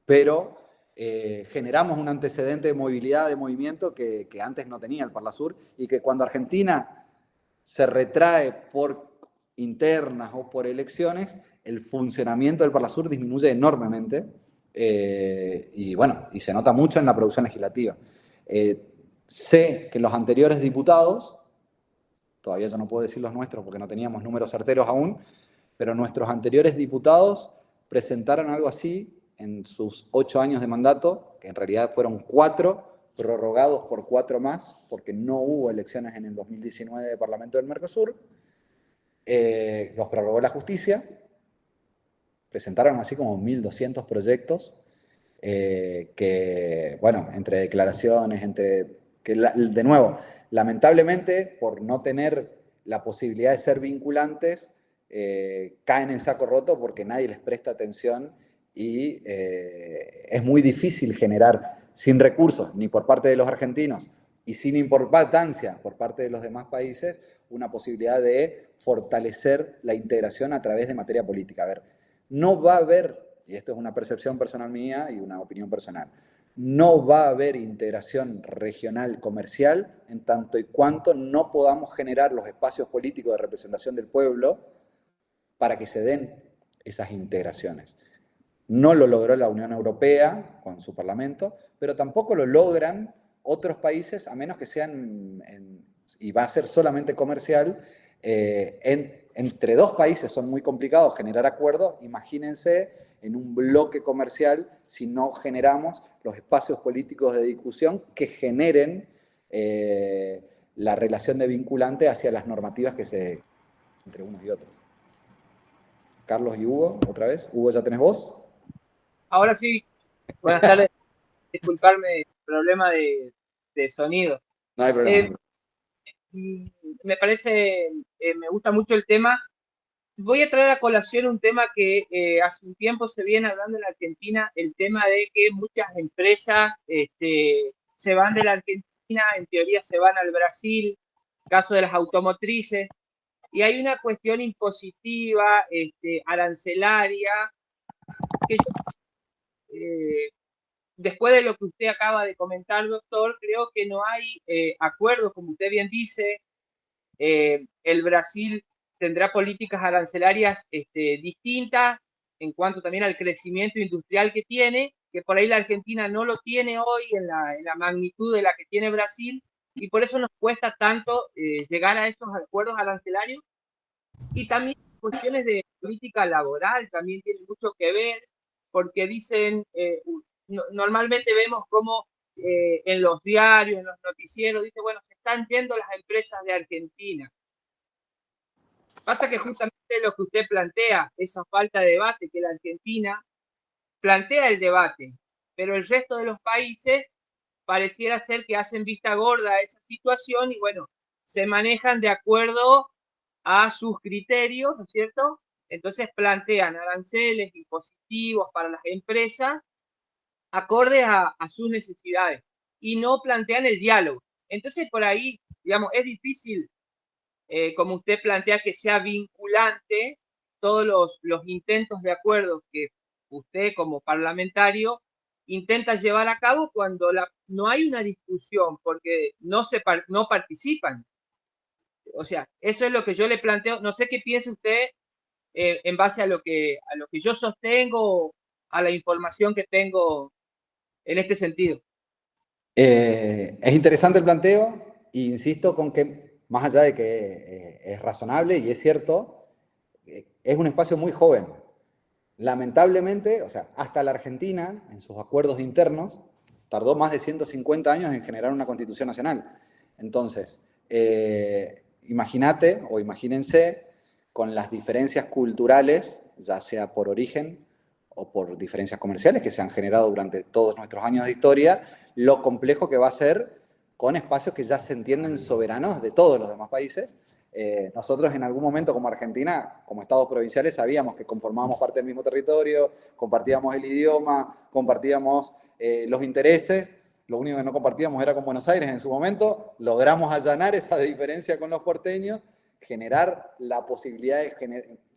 pero generamos un antecedente de movilidad, de movimiento que antes no tenía el Parlasur, y que cuando Argentina se retrae por internas o por elecciones, el funcionamiento del Parlasur disminuye enormemente, y bueno, y se nota mucho en la producción legislativa. Sé que los anteriores diputados, todavía yo no puedo decir los nuestros porque no teníamos números certeros aún, pero nuestros anteriores diputados presentaron algo así en sus 8 años de mandato, que en realidad fueron 4, prorrogados por 4 más, porque no hubo elecciones en el 2019 de Parlamento del Mercosur. Los prorrogó la justicia, presentaron así como 1.200 proyectos, que, bueno, entre declaraciones, de nuevo, lamentablemente, por no tener la posibilidad de ser vinculantes, caen en saco roto porque nadie les presta atención, y es muy difícil generar, sin recursos, ni por parte de los argentinos, y sin importancia por parte de los demás países, una posibilidad de fortalecer la integración a través de materia política. A ver, no va a haber, y esto es una percepción personal mía y una opinión personal, no va a haber integración regional comercial en tanto y cuanto no podamos generar los espacios políticos de representación del pueblo para que se den esas integraciones. No lo logró la Unión Europea con su Parlamento, pero tampoco lo logran otros países, a menos que sean, y va a ser solamente comercial. Entre 2 países son muy complicados generar acuerdos. Imagínense en un bloque comercial si no generamos los espacios políticos de discusión que generen la relación de vinculante hacia las normativas que se entre unos y otros. Carlos y Hugo, otra vez. Hugo, ¿ya tenés voz? Ahora sí. Buenas tardes. Disculparme el problema de sonido. No hay problema. Me parece, me gusta mucho el tema. Voy a traer a colación un tema que hace un tiempo se viene hablando en la Argentina, el tema de que muchas empresas se van de la Argentina, en teoría se van al Brasil, caso de las automotrices, y hay una cuestión impositiva, arancelaria, que después de lo que usted acaba de comentar, doctor, creo que no hay acuerdo, como usted bien dice. El Brasil tendrá políticas arancelarias distintas en cuanto también al crecimiento industrial que tiene, que por ahí la Argentina no lo tiene hoy en la magnitud de la que tiene Brasil, y por eso nos cuesta tanto llegar a esos acuerdos arancelarios. Y también cuestiones de política laboral también tienen mucho que ver, porque dicen, normalmente vemos como en los diarios, en los noticieros, dice, bueno, se están yendo las empresas de Argentina. Pasa que justamente lo que usted plantea, esa falta de debate, que la Argentina plantea el debate, pero el resto de los países pareciera ser que hacen vista gorda a esa situación y, bueno, se manejan de acuerdo a sus criterios, ¿no es cierto? Entonces plantean aranceles impositivos para las empresas acordes a sus necesidades y no plantean el diálogo. Entonces, por ahí, digamos, es difícil, como usted plantea, que sea vinculante todos los intentos de acuerdo que usted como parlamentario intenta llevar a cabo cuando no hay una discusión, porque no participan. O sea, eso es lo que yo le planteo. No sé qué piensa usted en base a lo que yo sostengo, a la información que tengo en este sentido. Es interesante el planteo, e insisto con que, más allá de que es razonable y es cierto, es un espacio muy joven. Lamentablemente, o sea, hasta la Argentina, en sus acuerdos internos, tardó más de 150 años en generar una constitución nacional. Entonces, imagínate o imagínense con las diferencias culturales, ya sea por origen o por diferencias comerciales que se han generado durante todos nuestros años de historia, lo complejo que va a ser con espacios que ya se entienden soberanos de todos los demás países. Nosotros en algún momento como Argentina, como estados provinciales, sabíamos que conformábamos parte del mismo territorio, compartíamos el idioma, compartíamos los intereses. Lo único que no compartíamos era con Buenos Aires en su momento. Logramos allanar esa diferencia con los porteños, generar la posibilidad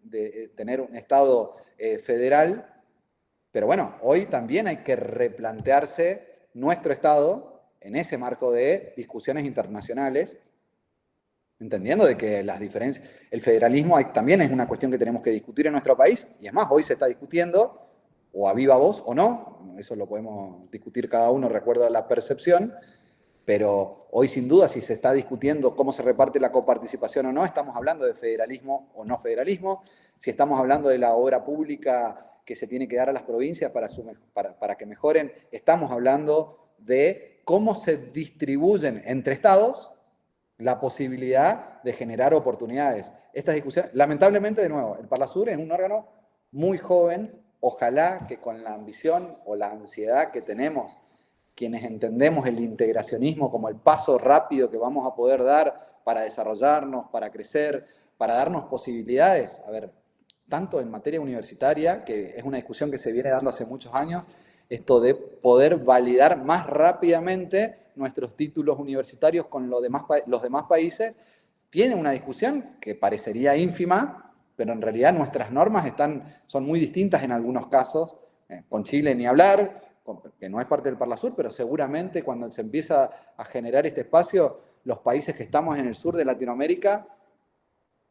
de tener un Estado federal. Pero bueno, hoy también hay que replantearse nuestro Estado en ese marco de discusiones internacionales, entendiendo de que las diferencias, el federalismo también es una cuestión que tenemos que discutir en nuestro país, y es más, hoy se está discutiendo, o a viva voz o no, eso lo podemos discutir cada uno, recuerdo la percepción, pero hoy sin duda si se está discutiendo cómo se reparte la coparticipación o no, estamos hablando de federalismo o no federalismo, si estamos hablando de la obra pública que se tiene que dar a las provincias para que mejoren, estamos hablando de cómo se distribuyen entre estados la posibilidad de generar oportunidades. Estas discusiones, lamentablemente, de nuevo, el Parlasur es un órgano muy joven, ojalá que con la ambición o la ansiedad que tenemos quienes entendemos el integracionismo como el paso rápido que vamos a poder dar para desarrollarnos, para crecer, para darnos posibilidades. A ver, tanto en materia universitaria, que es una discusión que se viene dando hace muchos años, esto de poder validar más rápidamente nuestros títulos universitarios con los demás países, tiene una discusión que parecería ínfima, pero en realidad nuestras normas son muy distintas en algunos casos, con Chile ni hablar, que no es parte del Parlasur, pero seguramente cuando se empieza a generar este espacio, los países que estamos en el sur de Latinoamérica,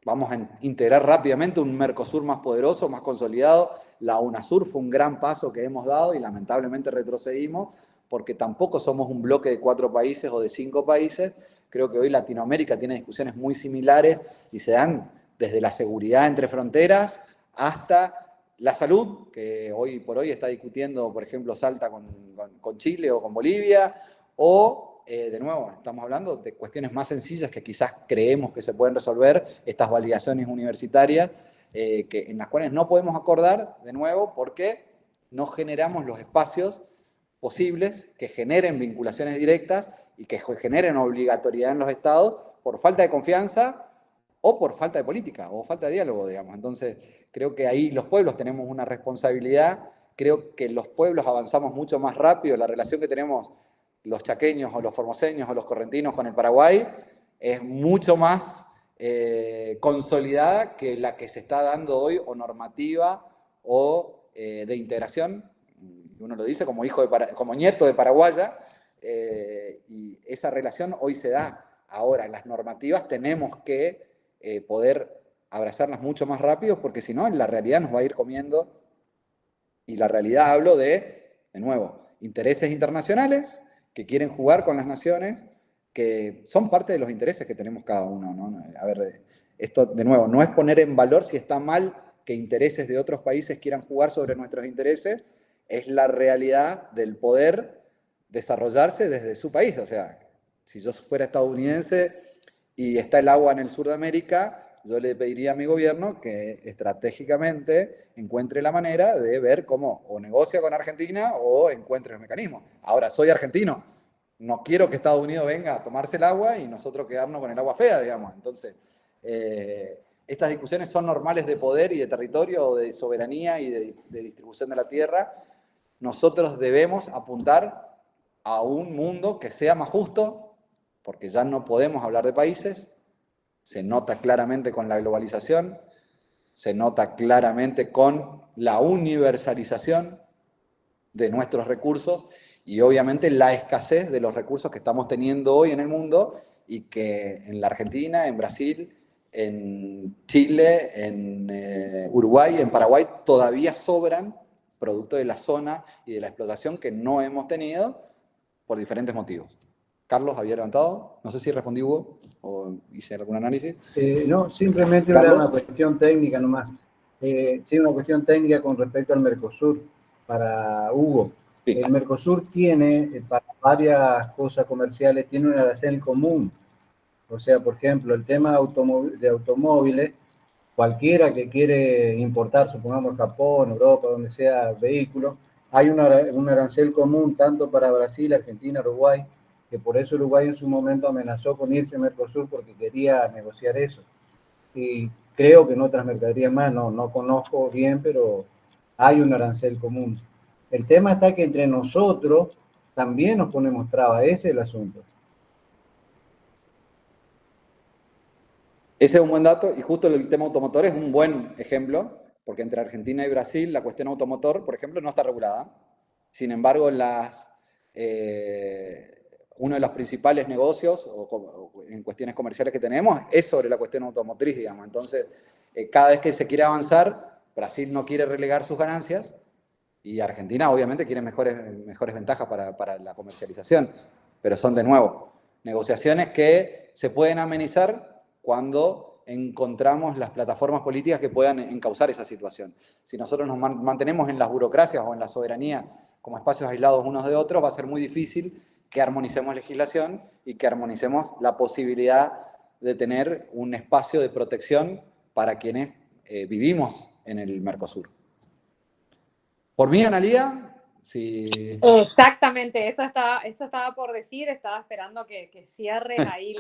vamos a integrar rápidamente un Mercosur más poderoso, más consolidado. La UNASUR fue un gran paso que hemos dado y lamentablemente retrocedimos, porque tampoco somos un bloque de 4 países o de 5 países. Creo que hoy Latinoamérica tiene discusiones muy similares y se dan desde la seguridad entre fronteras hasta la salud, que hoy por hoy está discutiendo, por ejemplo, Salta con Chile o con Bolivia, o, de nuevo, estamos hablando de cuestiones más sencillas que quizás creemos que se pueden resolver, estas validaciones universitarias, en las cuales no podemos acordar, de nuevo, porque no generamos los espacios posibles que generen vinculaciones directas y que generen obligatoriedad en los estados por falta de confianza o por falta de política, o falta de diálogo, digamos. Entonces, creo que ahí los pueblos tenemos una responsabilidad, creo que los pueblos avanzamos mucho más rápido, la relación que tenemos los chaqueños, o los formoseños, o los correntinos con el Paraguay, es mucho más consolidada que la que se está dando hoy, o normativa, o de integración. Uno lo dice como como nieto de paraguaya, y esa relación hoy se da. Ahora, las normativas tenemos que poder abrazarlas mucho más rápido, porque si no, la realidad nos va a ir comiendo. Y la realidad hablo de nuevo, intereses internacionales que quieren jugar con las naciones, que son parte de los intereses que tenemos cada uno, ¿no? A ver, esto, de nuevo, no es poner en valor si está mal que intereses de otros países quieran jugar sobre nuestros intereses, es la realidad del poder desarrollarse desde su país. O sea, si yo fuera estadounidense y está el agua en el sur de América, yo le pediría a mi gobierno que estratégicamente encuentre la manera de ver cómo o negocia con Argentina o encuentre el mecanismo. Ahora, soy argentino, no quiero que Estados Unidos venga a tomarse el agua y nosotros quedarnos con el agua fea, digamos. Entonces, estas discusiones son normales de poder y de territorio, de soberanía y de distribución de la tierra. Nosotros debemos apuntar a un mundo que sea más justo, porque ya no podemos hablar de países. Se nota claramente con la globalización, se nota claramente con la universalización. de nuestros recursos y obviamente la escasez de los recursos que estamos teniendo hoy en el mundo y que en la Argentina, en Brasil, en Chile, en Uruguay, en Paraguay todavía sobran producto de la zona y de la explotación que no hemos tenido por diferentes motivos. Carlos había levantado, no sé si respondí, Hugo, o hice algún análisis. No, simplemente era una cuestión técnica nomás. Sí, una cuestión técnica con respecto al Mercosur, para Hugo. Sí. El Mercosur tiene, para varias cosas comerciales, tiene un arancel común. O sea, por ejemplo, el tema de automóviles, cualquiera que quiere importar, supongamos Japón, Europa, donde sea, vehículos, hay un arancel común tanto para Brasil, Argentina, Uruguay, que por eso Uruguay en su momento amenazó con irse a Mercosur porque quería negociar eso. Y creo que en otras mercaderías más, no conozco bien, pero hay un arancel común. El tema está que entre nosotros también nos ponemos trabas, ese es el asunto. Ese es un buen dato y justo el tema automotor es un buen ejemplo, porque entre Argentina y Brasil la cuestión automotor, por ejemplo, no está regulada. Sin embargo, uno de los principales negocios o en cuestiones comerciales que tenemos es sobre la cuestión automotriz, digamos. Entonces, cada vez que se quiere avanzar, Brasil no quiere relegar sus ganancias y Argentina obviamente quiere mejores ventajas para la comercialización, pero son de nuevo negociaciones que se pueden amenizar cuando encontramos las plataformas políticas que puedan encauzar esa situación. Si nosotros nos mantenemos en las burocracias o en la soberanía como espacios aislados unos de otros, va a ser muy difícil que armonicemos legislación y que armonicemos la posibilidad de tener un espacio de protección para quienes vivimos en el Mercosur. Por mí, Analía, sí. Exactamente, eso estaba por decir, estaba esperando que cierres ahí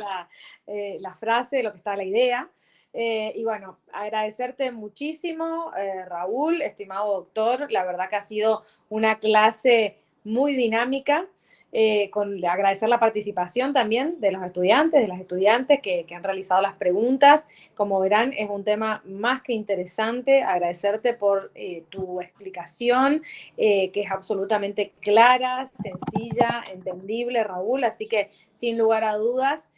la frase, lo que está la idea. Y bueno, agradecerte muchísimo, Raúl, estimado doctor, la verdad que ha sido una clase muy dinámica. Agradecer la participación también de los estudiantes, de las estudiantes que han realizado las preguntas. Como verán, es un tema más que interesante. Agradecerte por tu explicación, que es absolutamente clara, sencilla, entendible, Raúl. Así que, sin lugar a dudas,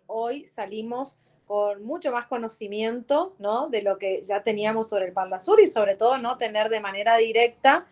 hoy salimos con mucho más conocimiento, ¿no?, de lo que ya teníamos sobre el Parlasur y sobre todo no tener de manera directa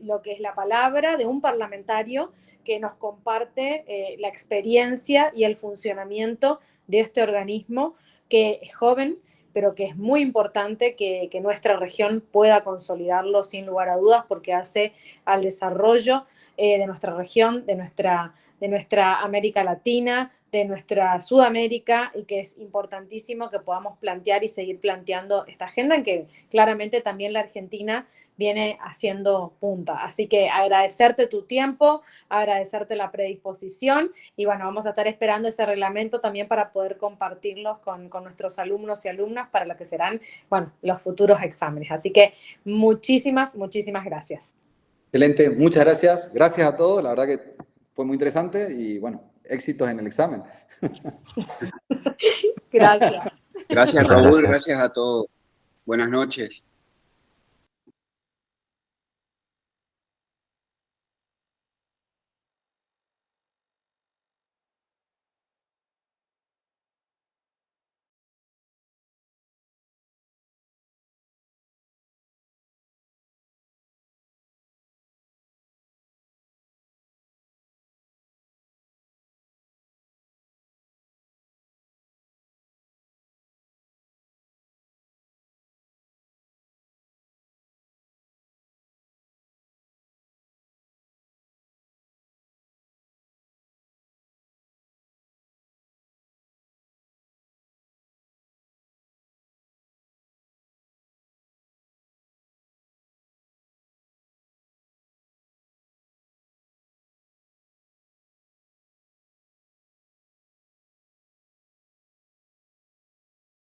lo que es la palabra de un parlamentario que nos comparte la experiencia y el funcionamiento de este organismo que es joven, pero que es muy importante que nuestra región pueda consolidarlo sin lugar a dudas porque hace al desarrollo de nuestra región, de nuestra América Latina, de nuestra Sudamérica, y que es importantísimo que podamos plantear y seguir planteando esta agenda en que claramente también la Argentina viene haciendo punta. Así que agradecerte tu tiempo, agradecerte la predisposición y bueno, vamos a estar esperando ese reglamento también para poder compartirlos con nuestros alumnos y alumnas para lo que serán, bueno, los futuros exámenes. Así que muchísimas gracias. Excelente, muchas gracias. Gracias a todos, la verdad que fue muy interesante y bueno, éxitos en el examen. Gracias. Gracias, Raúl, gracias a todos. Buenas noches.